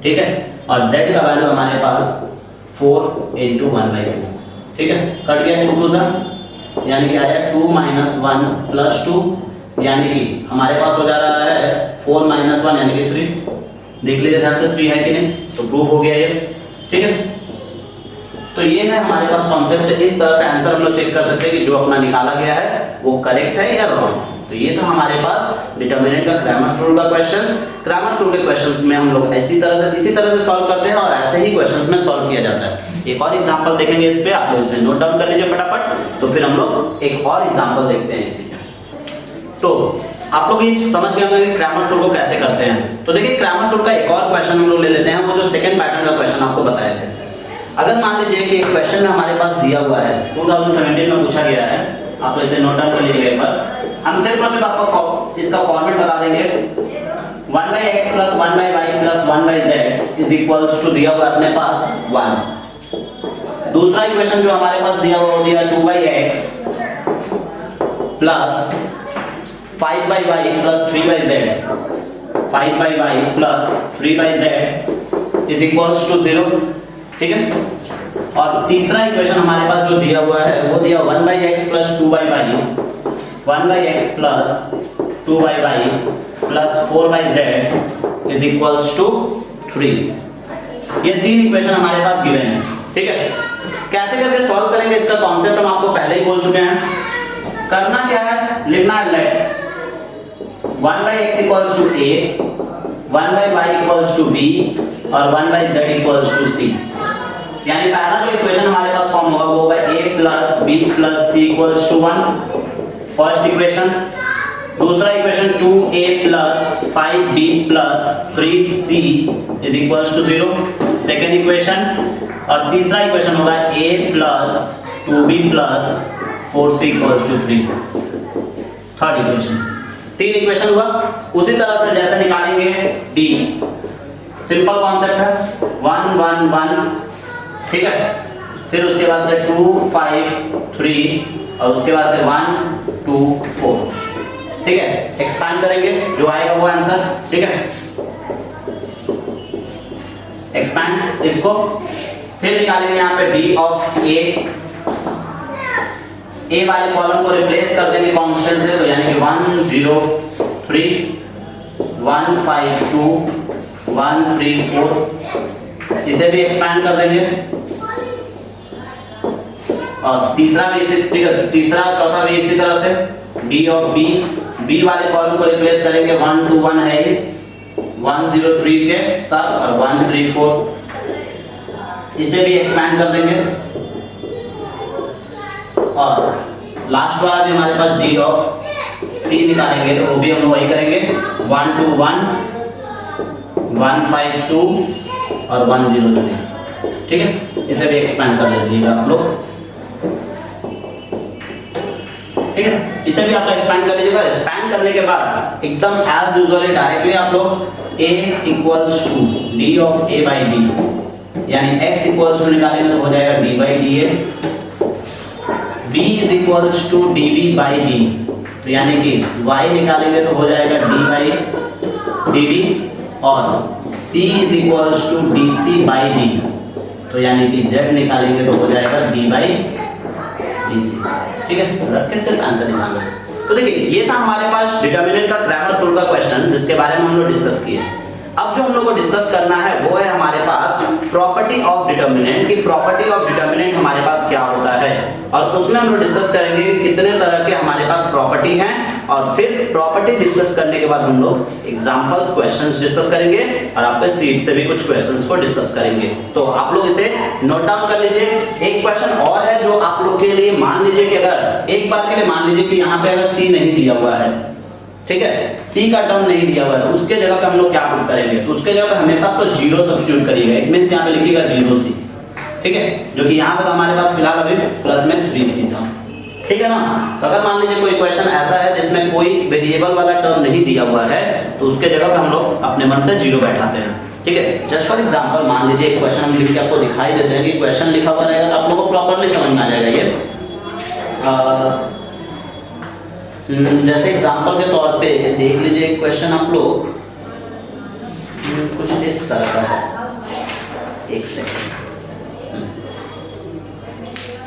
ठीक है। और z का वैल्यू हमारे पास 4 × 1/2, ठीक है। कट गया 2 2 सा, यानी कि आया 2 - 1 + 2, यानी कि हमारे पास हो जा रहा है 4 - 1 यानी कि 3। देख लीजिए ध्यान से 3 है कि नहीं, तो प्रूफ हो गया ये, ठीक है। तो ये है हमारे पास कॉन्सेप्ट। इस तरह से आंसर हम लोग चेक कर सकते हैं कि जो अपना निकाला गया है वो करेक्ट है या रॉन्ग। तो ये तो हमारे पास डिटरमिनेंट का ग्रामर रूल का क्वेश्चंस। ग्रामर रूल के क्वेश्चंस में हम लोग इसी तरह से सॉल्व करते हैं और ऐसे ही क्वेश्चंस में सॉल्व किया जाता है। एक और एग्जांपल देखेंगे इस पे, आप लोग इसे नोट डाउन कर लीजिए फटाफट। तो फिर हम लोग एक और एग्जांपल देखते हैं इसी पे। तो आप लोग ये समझ गए होंगे कि क्रैमर रूल को कैसे करते हैं। तो देखिए क्रैमर रूल का एक और क्वेश्चन हम लोग ले लेते हैं, वो जो सेकंड पैटर्न का क्वेश्चन आपको बताए थे। अगर मान लीजिए कि एक क्वेश्चन में हमारे पास दिया हुआ है, 2017 में पूछा गया है, आप इसे नोट डाउन कर लीजिएगा एक बार। हम सिर्फ और सिर्फ आपको इसका फॉर्मेट बता देंगे, 1/x + 1/y + 1/z is equals to दिया हुआ अपने पास 1। दूसरा इक्वेशन जो हमारे पास दिया हुआ दिया 2/x + 5/y + 3/z, 5/y + 3/z is equals to 0, ठीक है। और तीसरा इक्वेशन हमारे पास जो दिया हुआ है वो दिया 1/x + 2/y, 1/x + 2/y + 4/z is equals to 3। ये तीन इक्वेशन हमारे पास गिवन है, ठीक है। कैसे करके सॉल्व करेंगे इसका कॉन्सेप्ट हम आपको पहले ही बोल चुके हैं। करना क्या है, लिखना है let 1/x equals to a, 1/y equals to b और 1/z इक्वल्स टू c। यानी पहला जो इक्वेशन हमारे पास फॉर्म होगा वो होगा a plus b plus c equals to 1, first equation. दूसरा equation 2a plus 5b plus 3c is equals to 0, second equation. और तीसरा इक्वेशन होगा a plus 2b plus 4c equals to 3, third equation. तीन equation हुआ। उसी तरह से जैसे निकालेंगे d, सिंपल कॉन्सेप्ट है 1 1 1, ठीक है। फिर उसके बाद से 2 5 3 और उसके बाद से 1 2 4, ठीक है। एक्सपैंड करेंगे, जो आएगा वो आंसर, ठीक है। एक्सपैंड इसको, फिर निकालेंगे यहाँ पे d ऑफ a वाले कॉलम को रिप्लेस कर देंगे कांस्टेंट से, तो यानी कि 1 0 3 1 5 2 1 3 4, इसे भी एक्सपैंड कर देंगे। और तीसरा भी इसी, ठीक है, तीसरा चौथा भी इसी तरह से d ऑफ b वाले कॉलम को रिप्लेस करेंगे 1 2 1 है ये 1 0 3 के साथ और 1 3 4, इसे भी एक्सपैंड कर देंगे। और लास्ट वाला भी हमारे पास d ऑफ c निकालेंगे, तो वो भी हम वही करेंगे 1 2 1 1 5 2 और 1 0 3, ठीक है। इसे भी एक्सपैंड कर लीजिएगा आप लोग, ठीक है। इसे भी आप लोग एक्सपैंड कर लीजिएगा। एक्सपैंड करने के बाद एकदम एज यूजुअली डायरेक्टली आप लोग a equals to d of a by d, यानी x इक्वल्स टू निकालेंगे तो हो जाएगा d by dA, b is equals to db by d, तो यानी कि y निकालेंगे तो हो जाएगा d बाई db, और c is equals to dc by d, तो यानी कि z निकालेंगे तो हो जाएगा d बाई dc, ठीक है। रख के सिर्फ आंसर निकालना है। तो देखिए ये था हमारे पास डिटरमिनेंट का ग्रामर सोल्व का क्वेश्चन, जिसके बारे में हम लोग डिस्कस किए। अब जो हम लोग को डिस्कस करना है वो है हमारे पास प्रॉपर्टी ऑफ डिटरमिनेंट, की प्रॉपर्टी ऑफ डिटरमिनेंट हमारे पास क्या होता है, और उसमें हम लोग डिस्कस करेंगे कि कितने तरह के हमारे पास प्रॉपर्टी हैं, और फिर प्रॉपर्टी डिस्कस करने के बाद हम लोग एग्जांपल्स क्वेश्चंस डिस्कस करेंगे और आपके सीट से भी कुछ क्वेश्चंस को डिस्कस करेंगे। तो आप लोग इसे नोट डाउन कर लीजिए। एक क्वेश्चन और है जो आप लोग के लिए, मान लीजिए कि अगर एक बार के लिए मान लीजिए कि यहाँ पे अगर सी नहीं दिया हुआ है, ठीक है, सी का टर्म नहीं दिया हुआ है, तो उसके जगह पे हम लोग क्या पुट करेंगे, तो उसके जगह पे हमेशा तो जीरो सब्स्टिट्यूट करिएगा। इट मींस यहाँ पे लिखिएगा 0c, ठीक है, जो कि यहाँ पे तो हमारे पास फिलहाल अभी प्लस में 3c था, ठीक है ना। तो अगर मान लीजिए कोई क्वेश्चन ऐसा है जिसमें कोई वेरिएबल वाला टर्म नहीं दिया हुआ है, तो उसके जगह पे हम लोग अपने मन से 0 बैठाते हैं, ठीक है। जस्ट फॉर एग्जांपल मान लीजिए एक क्वेश्चन हम लिख के आपको दिखाई देते हैं कि क्वेश्चन लिखा हुआ रहेगा तो आप लोगों को प्रॉपर्ली समझ में आ जाएगा ये। जैसे एग्जांपल के तौर पे देख लीजिए एक क्वेश्चन आप लोग कुछ इस तरह का है, एक सेकंड।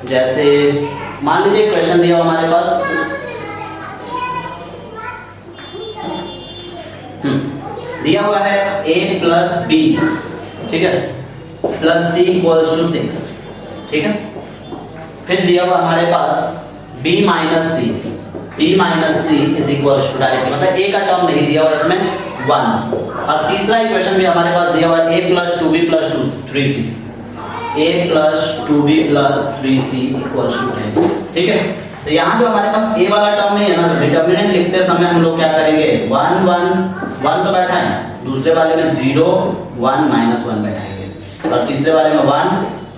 जैसे मान लीजिए क्वेश्चन दिया हमारे पास, दिया हुआ है a प्लस b, ठीक है, प्लस c इक्वल्स टू 6, ठीक है। फिर दिया हुआ हमारे पास b minus c is equals to direct, मतलब a का टर्म नहीं दिया हुआ इसमें 1, और तीसरा इक्वेशन भी हमारे पास दिया हुआ है a plus 2b plus 3c, a plus 2b plus 3c equals to 10, ठीक है। तो यहाँ जो हमारे पास a वाला टर्म नहीं है ना, तो डिटरमिनेंट लिखते समय हम लोग क्या करेंगे, 1 1 1 तो बैठाएं, दूसरे वाले में 0 1 माइनस 1 बैठाएंगे, और तीसरे वाले में 1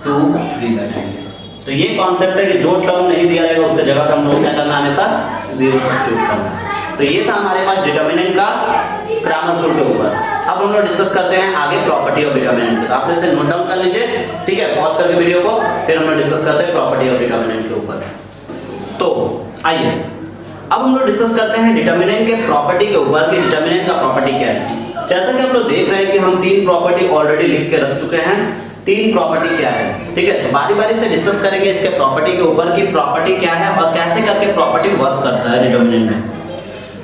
2 3 बैठाएंगे। तो ये कॉन्सेप्ट है कि जो टर्म नहीं दिया रहेगा उसके जगह पे हम लोग क्या करना, हमेशा 0 सब्स्टिट्यूट करना। तो ये था हमारे पास डिटरमिनेंट का ग्रामर सोल्व के ऊपर। अब हम लोग डिस्कस करते हैं आगे प्रॉपर्टी ऑफ डिटरमिनेंट। तो आप इसे नोट डाउन कर लीजिए, ठीक है, पॉज करके वीडियो को, फिर हम लोग डिस्कस करते हैं प्रॉपर्टी ऑफ डिटरमिनेंट के ऊपर। तो आइए अब हम लोग डिस्कस करते हैं डिटरमिनेंट के प्रॉपर्टी के ऊपर कि डिटरमिनेंट का प्रॉपर्टी क्या है। जैसा कि हम लोग देख रहे हैं कि हम 3 प्रॉपर्टी ऑलरेडी लिख के रख चुके हैं। 3 प्रॉपर्टी क्या है, ठीक है। तो बारी बारी से डिस्कस करेंगे इसके प्रॉपर्टी के ऊपर कि प्रॉपर्टी क्या है और कैसे करके प्रॉपर्टी वर्क करता है डिटरमिनेंट में।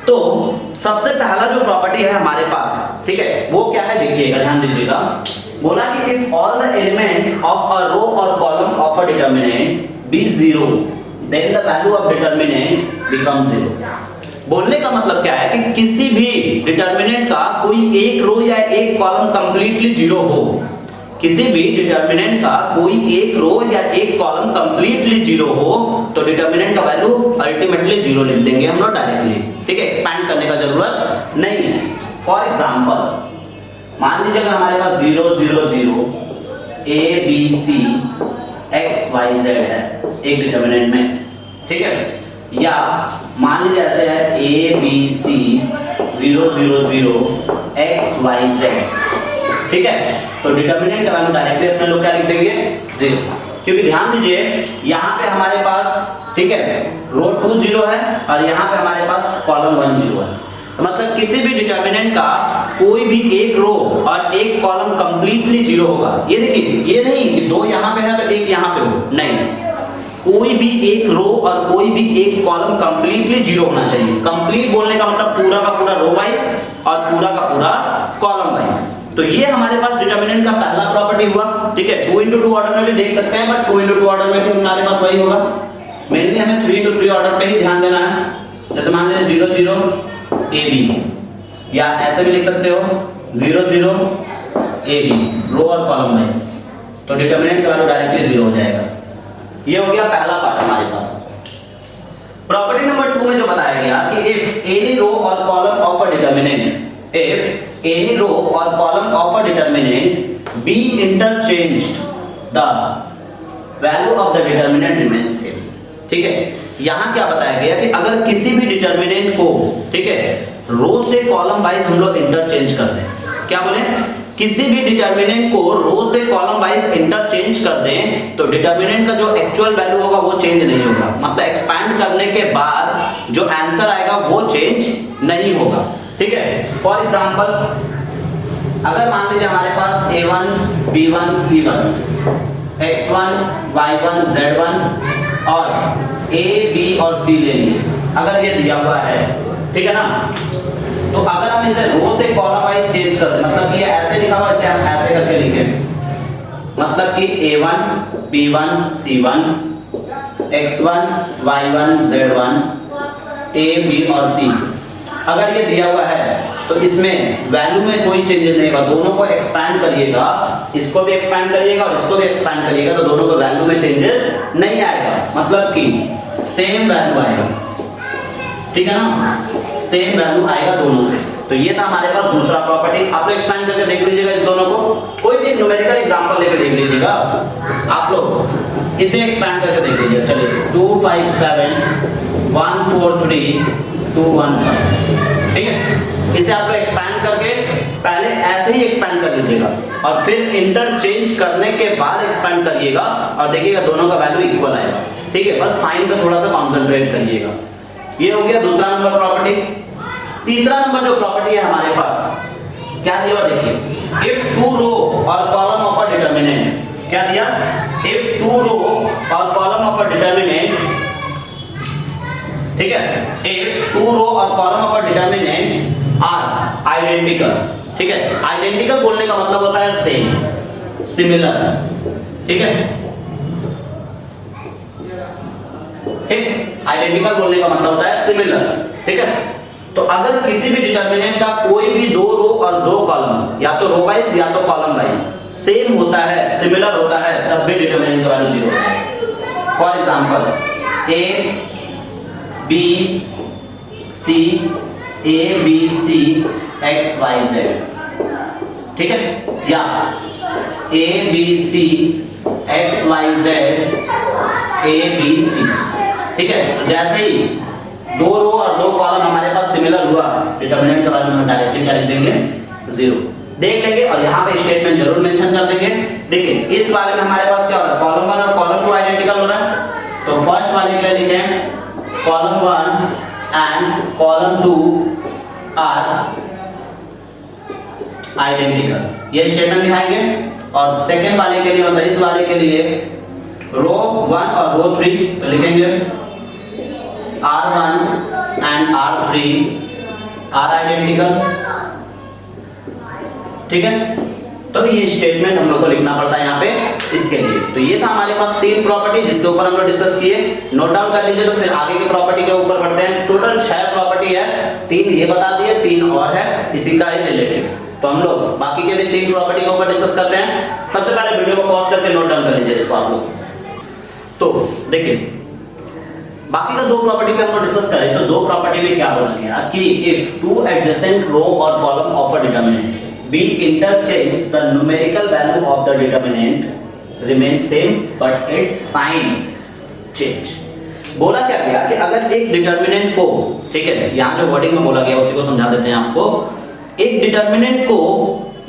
तो सबसे पहला जो प्रॉपर्टी है हमारे पास, ठीक है, वो क्या है देखिएगा, ध्यान दीजिएगा। बोला कि if all the elements of a row और column of a determinant be 0 then the value of determinant becomes 0। बोलने का मतलब क्या है कि किसी भी डिटर्मिनेंट का कोई एक रो या एक कॉलम कंप्लीटली जीरो हो, किसी भी डिटर्मिनेंट का कोई एक रो या एक कॉलम कंप्लीटली जीरो हो तो डिटर्मिनेंट का वैल्यू अल्टीमेटली जीरो लिख देंगे हम लोग डायरेक्टली, ठीक है, एक्सपैंड करने का जरूरत नहीं है। फॉर एग्जांपल मान लीजिए अगर हमारे पास 0 0 0 a b c x y z है एक डिटर्मिनेंट में, ठीक है, या मान लीजिए ऐसे है a b c 0 0 0 x y z, ठीक है, तो डिटर्मिनेंट का वैल्यू डायरेक्टली अपने लोग क्या लिख देंगे 0, क्योंकि ध्यान दीजिए यहाँ पे हमारे पास, ठीक है, रो 2 0 है और यहाँ पे हमारे पास कॉलम 1 0 है, तो मतलब किसी भी डिटर्मिनेंट का कोई भी एक रो और एक कॉलम कंप्लीटली जीरो होगा। ये देखिए, ये नहीं कि दो यहाँ पे है तो एक यहाँ पे हो, नहीं, कोई भी एक रो और कोई भी एक कॉलम कंप्लीटली जीरो होना चाहिए। कंप्लीट बोलने का मतलब पूरा का पूरा रो वाइज और पूरा का पूरा कॉलम वाइज। तो ये हमारे पास डिटर्मिनेंट का पहला प्रॉपर्टी हुआ, ठीक है। 2 into 2 ऑर्डर में भी देख सकते हैं, बट 2 into 2 ऑर्डर में भी हमारे पास वही होगा। मेनली हमें 3 into 3 ऑर्डर पे ही ध्यान देना है। जैसे मान लीजिए 0 0 AB, या ऐसे भी लिख सकते हो 0 0 AB, रो और कॉलम वाइज, तो डिटर्मिनेंट का वैल्यू डायरेक्टली 0 हो जाएगा। ये हो गया पहला पार्ट हमारे पास। प्रॉपर्टी नंबर 2 में जो बताया गया कि इफ एनी रो और column of a determinant, if any row or column of a determinant be interchanged, the value of the determinant remains same, ठीक है। यहाँ क्या बताया गया कि अगर किसी भी डिटर्मिनेंट को, ठीक है, रो से कॉलम वाइज हम लोग इंटरचेंज कर दें, क्या बोले, किसी भी डिटर्मिनेंट को रो से कॉलम वाइज इंटरचेंज कर दें तो डिटर्मिनेंट का जो एक्चुअल वैल्यू होगा वो चेंज नहीं होगा, मतलब एक्सपैंड करने के बाद जो आंसर आएगा वो चेंज नहीं होगा, ठीक है। फॉर एग्जांपल अगर मान लीजिए हमारे पास a1 b1 c1 x1 y1 z1 और a b और c ले लिए, अगर ये दिया हुआ है, ठीक है ना, तो अगर हम इसे रो से कॉलम वाइज चेंज कर दें, मतलब ये ऐसे लिखा हुआ, इसे हम ऐसे करके लिखें, मतलब कि a1 b1 c1 x1 y1 z1 a b और c, अगर ये दिया हुआ है तो इसमें वैल्यू में कोई चेंजेस नहीं होगा। दोनों को एक्सपैंड करिएगा, इसको भी एक्सपैंड करिएगा और इसको भी एक्सपैंड करिएगा, तो दोनों को वैल्यू में चेंजेस नहीं आएगा, मतलब कि सेम वैल्यू आएगा, ठीक है ना, सेम वैल्यू आएगा दोनों से। तो ये था हमारे पास दूसरा प्रॉपर्टी। आप लोग एक्सपैंड करके देख लीजिएगा इस दोनों को, कोई भी न्यूमेरिकल एग्जांपल लेके देख लीजिएगा आप लोग, इसे एक्सपैंड करके देख लीजिएगा। चलिए 2 5 7 1 4 3 2 1 5, ठीक है, इसे आप लोग एक्सपैंड करके पहले ऐसे ही एक्सपैंड कर लीजिएगा और फिर इंटरचेंज करने के बाद एक्सपैंड करिएगा और देखिएगा दोनों का वैल्यू इक्वल आएगा, ठीक है। बस साइन पे थोड़ा सा कॉन्सेंट्रेट करिएगा। ये हो गया दूसरा नंबर प्रॉपर्टी। तीसरा नंबर जो प्रॉपर्टी है हमारे पास, क्या दिया देखिए, इफ 2 रो और कॉलम ऑफ अ डिटर्मिनेंट, क्या दिया, इफ 2 रो और कॉलम ऑफ अ डिटर्मिनेंट, ठीक है, इफ 2 रो और column of a determinant are identical, ठीक है, आइडेंटिकल बोलने का मतलब होता है सेम, सिमिलर, ठीक है, ठीक, आइडेंटिकल बोलने का मतलब होता है सिमिलर, ठीक है। तो अगर किसी भी डिटर्मिनेंट का कोई भी 2 रो और 2 कॉलम, या तो रो वाइज या तो कॉलम वाइज सेम होता है, सिमिलर होता है, तब भी डिटर्मिनेंट का वैल्यू 0 होता है। For example a b c a b c x y z, ठीक है, या a b c x y z a b c, ठीक है। जैसे ही 2 रो और 2 कॉलम हमारे पास सिमिलर हुआ, डिटर्मिनेंट का वैल्यू हम डायरेक्टली क्या लिख देंगे 0 देख लेंगे और यहाँ पे स्टेटमेंट जरूर मेंशन कर देंगे। देखिए इस वाले में हमारे पास क्या हो रहा है, कॉलम 1 और कॉलम 2 आइडेंटिकल हो रहा है, तो फर्स्ट वाले के लिए लिखें column 1 and column 2 are identical, ये स्टेटमेंट दिखाएंगे। और सेकंड वाले के लिए, मतलब इस वाले के लिए रो 1 और रो 3, तो लिखेंगे R1 and R3 are identical, ठीक है। तो ये स्टेटमेंट हम लोग को लिखना पड़ता है यहाँ पे इसके लिए। तो ये था हमारे पास 3 प्रॉपर्टी जिसके ऊपर हम लोग डिस्कस किए, नोट डाउन कर लीजिए। तो फिर आगे की प्रॉपर्टी के ऊपर बढ़ते हैं। टोटल 6 प्रॉपर्टी है, 3 ये बता दिए, 3 और है इसी का ही रिलेटेड। तो हम लोग बाकी के भी 3 प्रॉपर्टी के ऊपर डिस्कस करते हैं। सबसे पहले वीडियो को पॉज करके नोट डाउन कर लीजिए इसको आप लोग। तो देखिए बाकी का 2 प्रॉपर्टी पे हम लोग डिस्कस करें तो 2 प्रॉपर्टी में क्या बोला गया कि इफ 2 एडजेसेंट रो और column of a determinant be interchange, the numerical value of the determinant remains same but its sign change। बोला क्या गया कि अगर एक डिटरमिनेंट को, ठीक है, यहाँ जो वर्डिंग में बोला गया उसी को समझा देते हैं आपको। एक डिटरमिनेंट को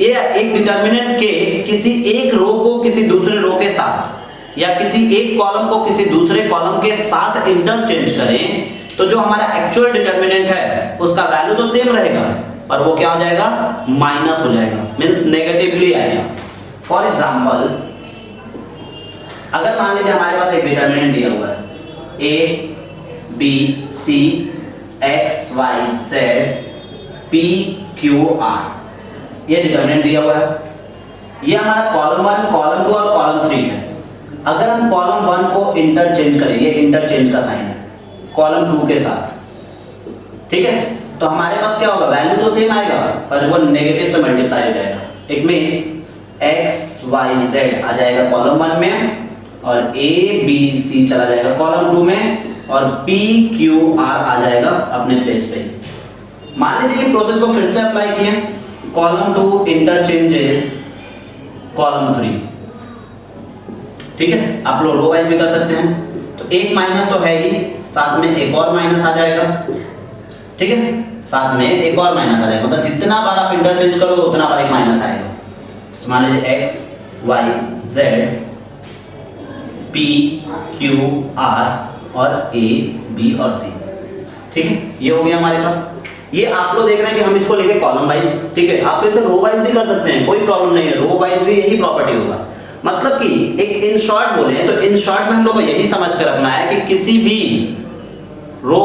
या एक डिटरमिनेंट के किसी एक रो को किसी दूसरे रो के साथ या किसी एक कॉलम को किसी दूसरे कॉलम के साथ इंटरचेंज करें तो जो हमारा एक्चुअल डिटरमिनेंट है उसका वैल्यू तो सेम रहेगा पर वो क्या हो जाएगा, माइनस हो जाएगा, मींस नेगेटिवली आएगा। फॉर एग्जांपल अगर मान लीजिए हमारे पास एक डिटरमिनेंट दिया हुआ है A B C x Y Z P Q R, ये डिटरमिनेंट दिया हुआ है। ये हमारा कॉलम 1, कॉलम 2 और कॉलम 3 है। अगर हम कॉलम 1 को इंटरचेंज करें, ये इंटरचेंज का साइन है कॉलम 2 के साथ, ठीक है, तो हमारे पास क्या होगा, वैल्यू तो सेम आएगा पर वो नेगेटिव से मल्टीप्लाई हो जाएगा। It means x Y z आ जाएगा कॉलम 1 में और ए बी सी चला जाएगा कॉलम 2 में और पी क्यू आर आ जाएगा अपने प्लेस पे। मान लीजिए ये प्रोसेस को फिर से अप्लाई किए, कॉलम 2 इंटरचेंजेस कॉलम 3, ठीक है, आप लोग रो वाइज भी कर सकते हैं। तो एक माइनस तो है ही, साथ में एक और माइनस आ जाएगा, ठीक है, साथ में एक और माइनस आ जाएगा, मतलब जितना बार आप इंटरचेंज करोगे उतना बार एक माइनस आएगा। मान लीजिए X Y Z P Q R और ए बी और सी, ठीक है, ये हो गया हमारे पास। ये आप लोग देख रहे हैं कि हम इसको लेके कॉलम वाइज, ठीक है, आप इसे रो वाइज भी कर सकते हैं, कोई प्रॉब्लम नहीं है, रो वाइज भी यही प्रॉपर्टी होगा। मतलब कि एक इन शॉर्ट बोले तो इन शॉर्ट में हम लोग को यही समझ कर रखना है कि किसी भी रो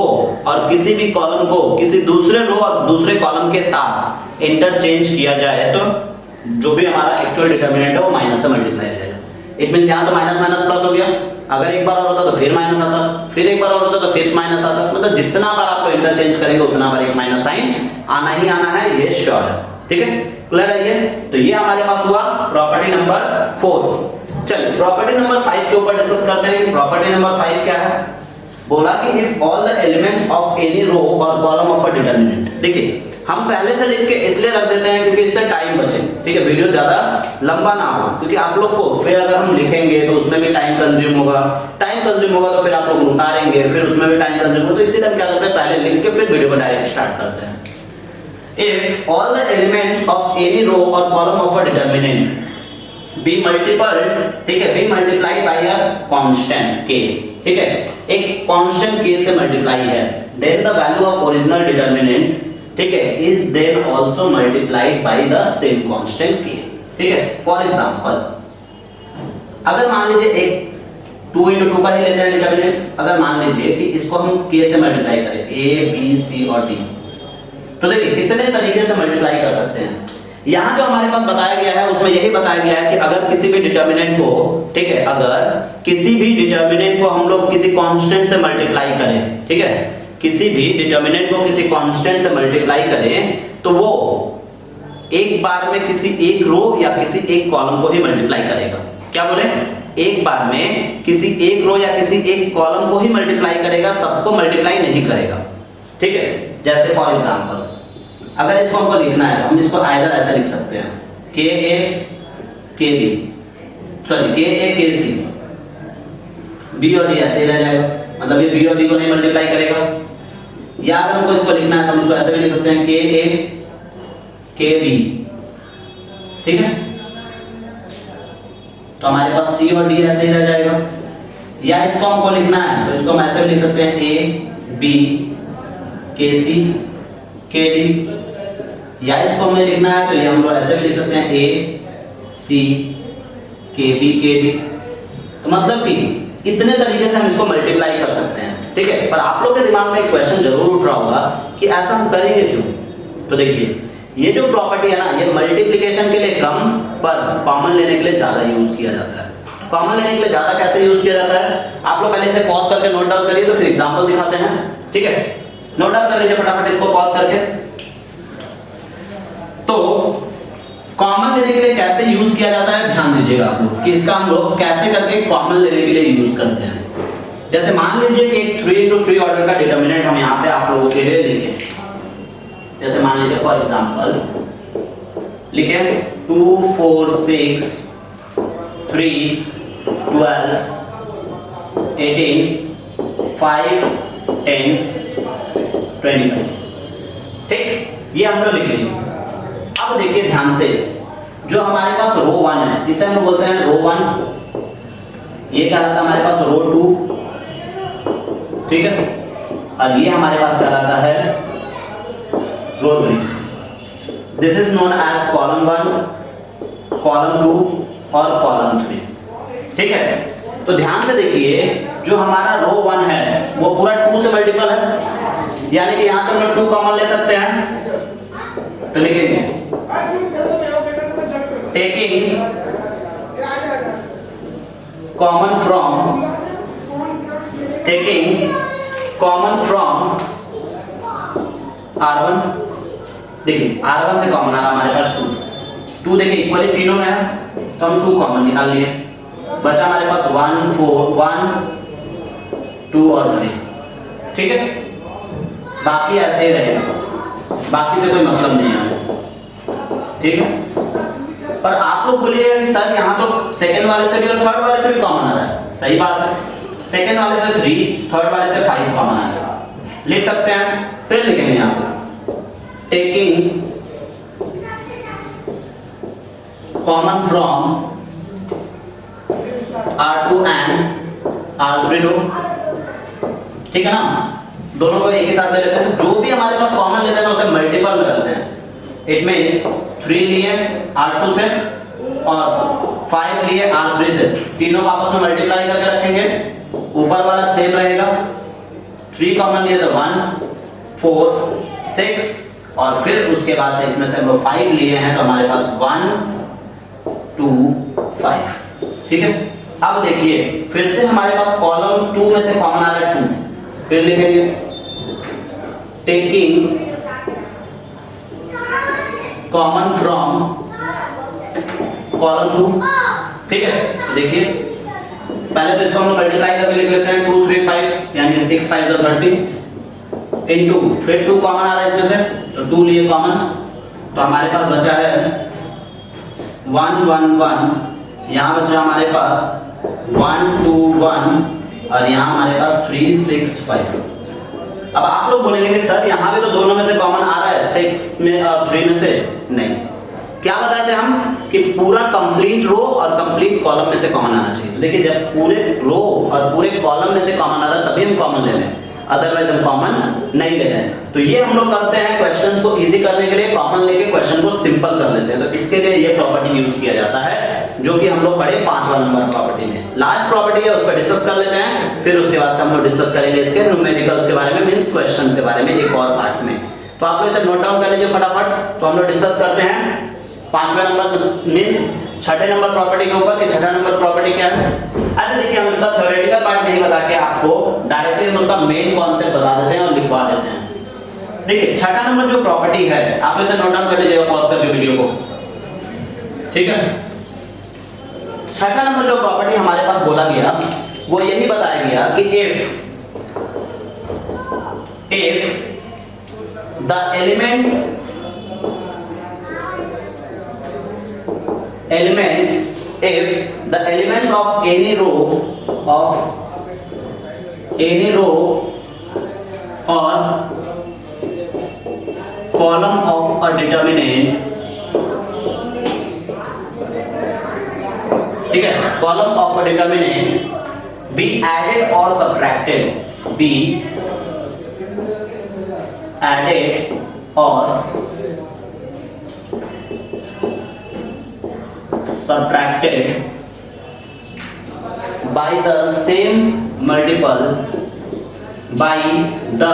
और किसी भी कॉलम को किसी दूसरे रो और दूसरे कॉलम के साथ इंटरचेंज किया जाए तो जो भी हमारा एक्चुअल डिटरमिनेंट है वो माइनस से मल्टीप्लाई हो जाएगा। इट मींस यहाँ तो माइनस माइनस प्लस हो गया, अगर एक बार और होता तो फिर माइनस आता, फिर एक बार और होता तो फिर माइनस आता, मतलब जितना बार आपको इंटरचेंज करेंगे उतना बार एक माइनस साइन आना ही आना है, ये श्योर है, ठीक है, क्लियर है ये। तो ये हमारे पास हुआ प्रॉपर्टी नंबर 4। चलिए प्रॉपर्टी नंबर 5 के ऊपर डिस्कस करते हैं कि प्रॉपर्टी नंबर 5 क्या है। बोला कि if all the elements of any row और कॉलम ऑफ अ डिटरमिनेंट, देखिए हम पहले से लिख के इसलिए रख देते हैं क्योंकि इससे टाइम बचे, ठीक है, वीडियो ज्यादा लंबा ना हो, क्योंकि आप लोग को फिर अगर हम लिखेंगे तो उसमें भी टाइम कंज्यूम होगा, तो फिर आप लोग उतारेंगे, फिर उसमें भी टाइम कंज्यूम होगा, तो इसीलिए हम क्या करते हैं पहले लिख के फिर वीडियो को डायरेक्ट स्टार्ट करते हैं। If all the elements of any row or column of a determinant be multiplied, ठीक है, be multiplied by a constant k, ठीक है, एक constant k से multiply है, then the value of original determinant, ठीक है, is then also multiplied by the same constant k, ठीक है। For example, अगर मान लीजिए एक 2 into 2 का ही लेते हैं डिटरमिनेंट, अगर मान लीजिए कि इसको हम k से मल्टीप्लाई करें a b c और d, तो देखिए कितने तरीके से मल्टीप्लाई कर सकते हैं। यहाँ जो हमारे पास बताया गया है उसमें यही बताया गया है कि अगर किसी भी डिटरमिनेंट को, ठीक है, अगर किसी भी डिटरमिनेंट को हम लोग किसी कांस्टेंट से मल्टीप्लाई करें, ठीक है, किसी भी डिटरमिनेंट को किसी कांस्टेंट से मल्टीप्लाई करें तो वो एक बार में किसी एक रो या किसी एक कॉलम को ही मल्टीप्लाई करेगा। क्या बोले, एक बार में किसी एक रो या किसी एक कॉलम को ही मल्टीप्लाई करेगा, सबको मल्टीप्लाई नहीं करेगा, ठीक है। जैसे फॉर एग्जांपल अगर इसको हमको लिखना है तो हम इसको आइदर ऐसे लिख सकते हैं के ए के बी, सॉरी के ए के सी, बी और डी ऐसे रह जाएगा, मतलब ये बी और डी को नहीं मल्टीप्लाई करेगा। या अगर हमको इसको लिखना है तो हम इसको ऐसे भी लिख सकते हैं के ए के बी, ठीक है, तो हमारे पास सी और डी ऐसे ही रह जाएगा। या इसको हमको लिखना है तो इसको हम ऐसे भी लिख सकते हैं ए बी के सी के डी, या इसको हमें लिखना है तो ये हम लोग ऐसे भी लिख सकते हैं ए सी के बी के डी। तो मतलब कि इतने तरीके से हम इसको मल्टीप्लाई कर सकते हैं, ठीक है। पर आप लोग के दिमाग में एक क्वेश्चन जरूर उठ रहा होगा कि ऐसा हम करेंगे क्यों। तो देखिए ये जो प्रॉपर्टी है ना, ये मल्टीप्लिकेशन के लिए कम पर कॉमन लेने के लिए ज्यादा यूज किया जाता है। कॉमन लेने के लिए ज्यादा कैसे यूज किया जाता है, आप लोग पहले इसे पॉज करके नोट डाउन करिए, तो फिर एग्जांपल दिखाते हैं। ठीक है, नोट डाउन कर लीजिए फटाफट इसको पॉज करके। तो कॉमन लेने के लिए कैसे यूज किया जाता है, ध्यान दीजिएगा आप लोग कि इसका हम लोग कैसे करके कॉमन लेने के लिए यूज करते हैं। जैसे मान लीजिए कि एक 3 into 3 ऑर्डर का डिटरमिनेंट हम यहाँ पे आप लोगों के लिए लिखे। जैसे मान लीजिए फॉर एग्जांपल लिखे 2 4 6 3 12 18 5 10 25। ठीक, ये हम लोग लिख लिए। अब देखिए ध्यान से, जो हमारे पास रो 1 है इसे हम बोलते हैं रो 1, ये कहलाता है हमारे पास रो 2, ठीक है, और ये हमारे पास कहलाता है row 3। This is known as column 1, column 2 और कॉलम 3। ठीक है, तो ध्यान से देखिए, जो हमारा रो 1 है वो पूरा 2 से मल्टीपल है, यानी कि यहां से हम लोग 2 कॉमन ले सकते हैं। तो लिखेंगे taking common from, taking common from R1। देखिए R1 से कॉमन आ रहा हमारे पास 2 देखिए इक्वली तीनों में है, तो हम 2 कॉमन निकाल लिए, बचा हमारे पास 1 4 1 2 और 3। ठीक है, बाकी ऐसे ही रहेगा, बाकी से कोई मतलब नहीं है। ठीक है, पर आप लोग बोलिए सर यहाँ तो सेकंड वाले से भी और थर्ड वाले से भी कॉमन आ रहा है। सही बात है, सेकंड वाले से 3, थर्ड वाले से 5 कॉमन आ रहा है, लिख सकते हैं। फिर लिखेंगे यहाँ पे taking common from R2 and R3 ठीक है ना, दोनों को एक ही साथ ले लेते हैं। जो भी हमारे पास कॉमन लेते हैं उसे मल्टीपल में करते हैं। इट मींस 3 लिए R2 से और 5 लिए R3 से, तीनों को आपस में मल्टीप्लाई करके रखेंगे, ऊपर वाला सेम रहेगा। 3 कॉमन लिए तो 1 4 6 और फिर उसके बाद से इसमें से हम लोग 5 लिए हैं, तो हमारे पास 1 2 5। ठीक है, अब देखिए फिर से हमारे पास कॉलम 2 में से कॉमन आ रहा है 2, फिर लिखेंगे टेकिंग कॉमन फ्रॉम कॉलम 2। ठीक है, देखिए पहले तो इसको हम लोग मल्टीप्लाई करके लिख लेते हैं 2 3 5 यानी 6 5 तो 30 इनटू, फिर 2 कॉमन आ रहा है इसमें से, तो 2 लिए कॉमन, तो हमारे पास बचा है 1 1 1, यहाँ बचा हमारे पास 1 2 1 और यहाँ हमारे पास 3 6 5। अब आप लोग बोलेंगे कि सर यहाँ भी तो दोनों में से कॉमन आ रहा है, 6 में और 3 में से नहीं। क्या बताए थे हम कि पूरा कंप्लीट रो और कंप्लीट कॉलम में से कॉमन आना चाहिए। तो देखिए जब पूरे रो और पूरे कॉलम में से कॉमन आ रहा है तभी हम कॉमन ले रहे हैं, अदरवाइज हम कॉमन नहीं ले रहे हैं। तो ये हम लोग करते हैं क्वेश्चन को इजी करने के लिए, कॉमन लेके क्वेश्चन को सिंपल कर लेते हैं। तो इसके लिए ये प्रॉपर्टी यूज किया जाता है जो कि हम लोग पढ़े 5वां नंबर प्रॉपर्टी में। लास्ट प्रॉपर्टी है उस पर डिस्कस कर लेते हैं, फिर उसके बाद से हम लोग डिस्कस करेंगे इसके न्यूमेरिकल्स के बारे में, मींस क्वेश्चंस के बारे में एक और पार्ट में। तो आप लोग इसे नोट डाउन कर लीजिए फटाफट। तो हम लोग डिस्कस करते हैं 5वां नंबर मींस 6ठे नंबर प्रॉपर्टी के ऊपर कि 6ठा नंबर प्रॉपर्टी क्या है। अच्छा देखिए, हम उसका थ्योरेटिकल पार्ट नहीं बता के आपको डायरेक्टली हम उसका मेन कॉन्सेप्ट बता देते हैं और लिखवा देते हैं। देखिए 6ठा नंबर जो प्रॉपर्टी है, आप इसे नोट डाउन कर लीजिएगा पॉज करके वीडियो को। ठीक है, 6ठा नंबर जो प्रॉपर्टी हमारे पास बोला गया वो यही बताया गया कि if the elements if the elements of any row or column of a determinant, ठीक है, column of a determinant be added or subtracted, be added or subtracted by the same multiple by the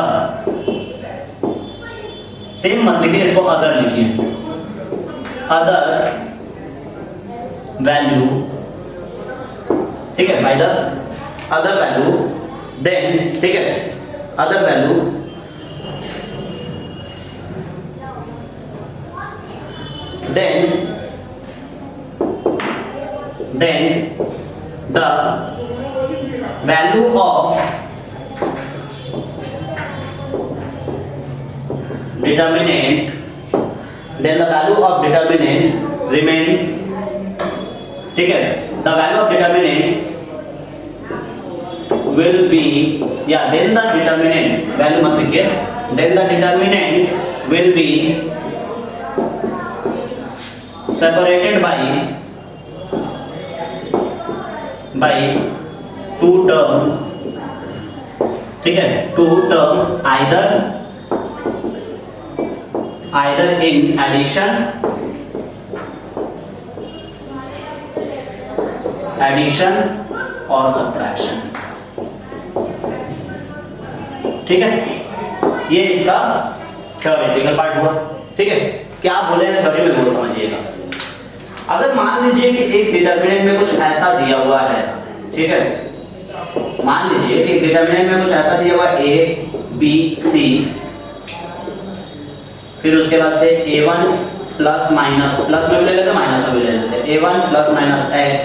same मत लिखिए, इसको other लिखिए, other value, ठीक है, bye दस other value, then, ठीक है, other value then the value of determinant, then the value of determinant remain, ठीक है, the value of determinant will be, या then the determinant, value मत लिखिए, then the determinant will be separated by two term, ठीक है, two term either in addition और subtraction, ठीक है, ये इसका थ्योरेटिकल पार्ट हुआ, ठीक है। क्या बोले हैं थ्योरी में वो समझिएगा। अगर मान लीजिए कि एक डिटरमिनेंट में कुछ ऐसा दिया हुआ है, ठीक है, मान लीजिए कि एक डिटरमिनेंट में कुछ ऐसा दिया हुआ है ए बी सी, फिर उसके बाद से a1 प्लस माइनस, प्लस में भी ले लेते माइनस में भी ले लेते, a1 plus minus x,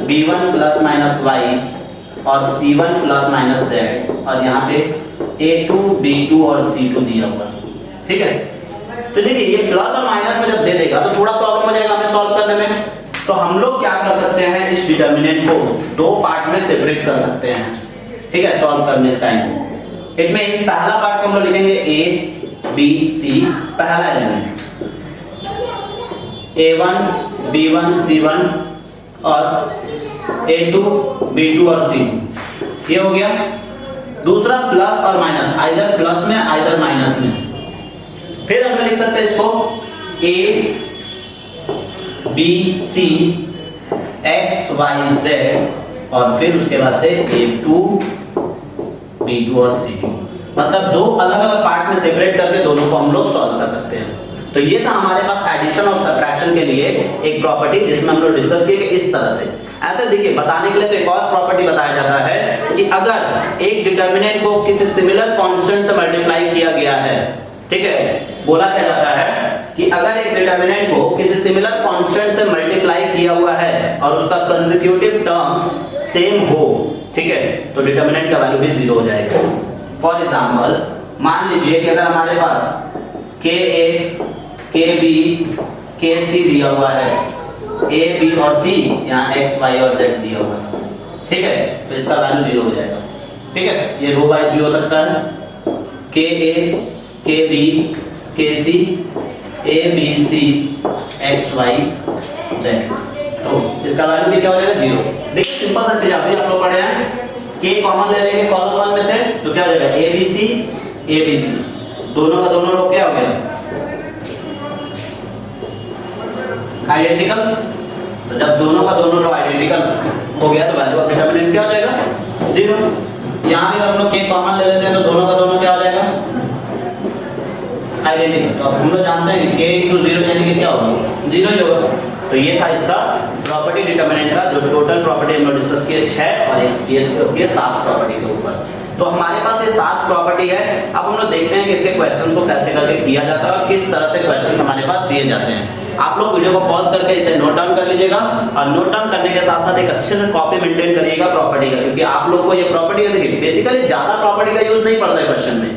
b1 plus minus y और c1 प्लस माइनस z, और यहाँ पे a2 b2 और c2 दिया हुआ, ठीक है। तो देखिए ये प्लस और माइनस में जब दे देगा तो थोड़ा प्रॉब्लम हो जाएगा हमें सॉल्व करने में। तो हम लोग क्या कर सकते हैं, इस डिटरमिनेंट को दो पार्ट में सेपरेट कर सकते हैं, ठीक है, सॉल्व करने टाइम। इट मींस पहला पार्ट को हम लोग लिखेंगे a b c, पहला एलिमेंट a1 b1 c1 और a2 b2 और c2, ये हो गया। दूसरा प्लस और माइनस, आइदर प्लस में आइदर माइनस में। फिर हम लिख सकते हैं इसको a b c x y z और फिर उसके बाद से a2 b2 और c2, मतलब दो अलग अलग पार्ट में सेपरेट करके दोनों को हम लोग सॉल्व कर सकते हैं। तो ये था हमारे पास एडिशन और सब्ट्रैक्शन के लिए एक प्रॉपर्टी जिसमें हम लोग डिस्कस किए कि इस तरह से। ऐसे देखिए बताने के लिए तो एक और प्रॉपर्टी बताया जाता है कि अगर एक डिटरमिनेंट को किसी सिमिलर कांस्टेंट से मल्टीप्लाई किया गया है, ठीक है, बोला क्या जाता है कि अगर एक डिटरमिनेंट को किसी सिमिलर कांस्टेंट से मल्टीप्लाई किया हुआ है और उसका कंसेक्यूटिव टर्म्स सेम हो, ठीक है, तो डिटरमिनेंट का वैल्यू भी 0 हो जाएगा। फॉर एग्जांपल मान लीजिए कि अगर हमारे पास के ए के बी के सी दिया हुआ है, ए बी और सी, यहाँ एक्स वाई और जेड दिया हुआ है, ठीक है, तो इसका वैल्यू 0 हो जाएगा, ठीक है। ये रो वाइज भी हो सकता है, के ए के बी के c a B C x Y z, तो इसका वैल्यू भी क्या हो जाएगा 0। देखिए सिंपल सा चीज अभी आप लोग पढ़े हैं, के कॉमन ले लेंगे कॉलम 1 में से, तो क्या हो जाएगा ए बी सी, दोनों का दोनों रो क्या हो गया आइडेंटिकल। तो जब दोनों का दोनों रो आइडेंटिकल हो गया तो वैल्यू ऑफ डिटरमिनेंट क्या हो जाएगा 0। यहाँ भी हम लोग के कॉमन ले लेते हैं तो दोनों का दोनों क्या हो जाएगा आइडेंटिकल। तो अब हम लोग जानते हैं कि k * 0 यानी कि क्या होगा 0 ही होगा। तो ये था इसका प्रॉपर्टी डिटरमिनेंट का, जो टोटल प्रॉपर्टी हम लोग डिस्कस किए 6 और ये डिस्कस किए 7 प्रॉपर्टी के ऊपर। तो हमारे पास ये 7 प्रॉपर्टी है। अब हम लोग देखते हैं कि इसके क्वेश्चंस को कैसे करके किया जाता है और किस तरह से क्वेश्चंस हमारे पास दिए जाते हैं। आप लोग वीडियो को पॉज करके इसे नोट डाउन कर लीजिएगा और नोट डाउन करने के साथ साथ एक अच्छे से कॉपी मेंटेन करिएगा प्रॉपर्टी का, क्योंकि आप लोग को ये प्रॉपर्टी देखिए बेसिकली ज्यादा प्रॉपर्टी का यूज नहीं पड़ता है क्वेश्चन में,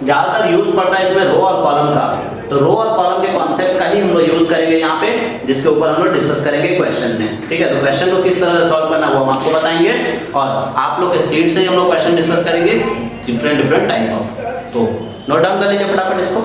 ज्यादातर यूज पड़ता है इसमें रो और कॉलम का। तो रो और कॉलम के कॉन्सेप्ट का ही हम लोग यूज करेंगे यहाँ पे, जिसके ऊपर हम लोग डिस्कस करेंगे क्वेश्चन में, ठीक है। तो क्वेश्चन को किस तरह से सॉल्व करना वो हम आपको बताएंगे और आप लोग के सीट से हम लोग क्वेश्चन डिस्कस करेंगे डिफरेंट टाइप ऑफ। तो नोट डाउन कर लीजिए फटाफट इसको।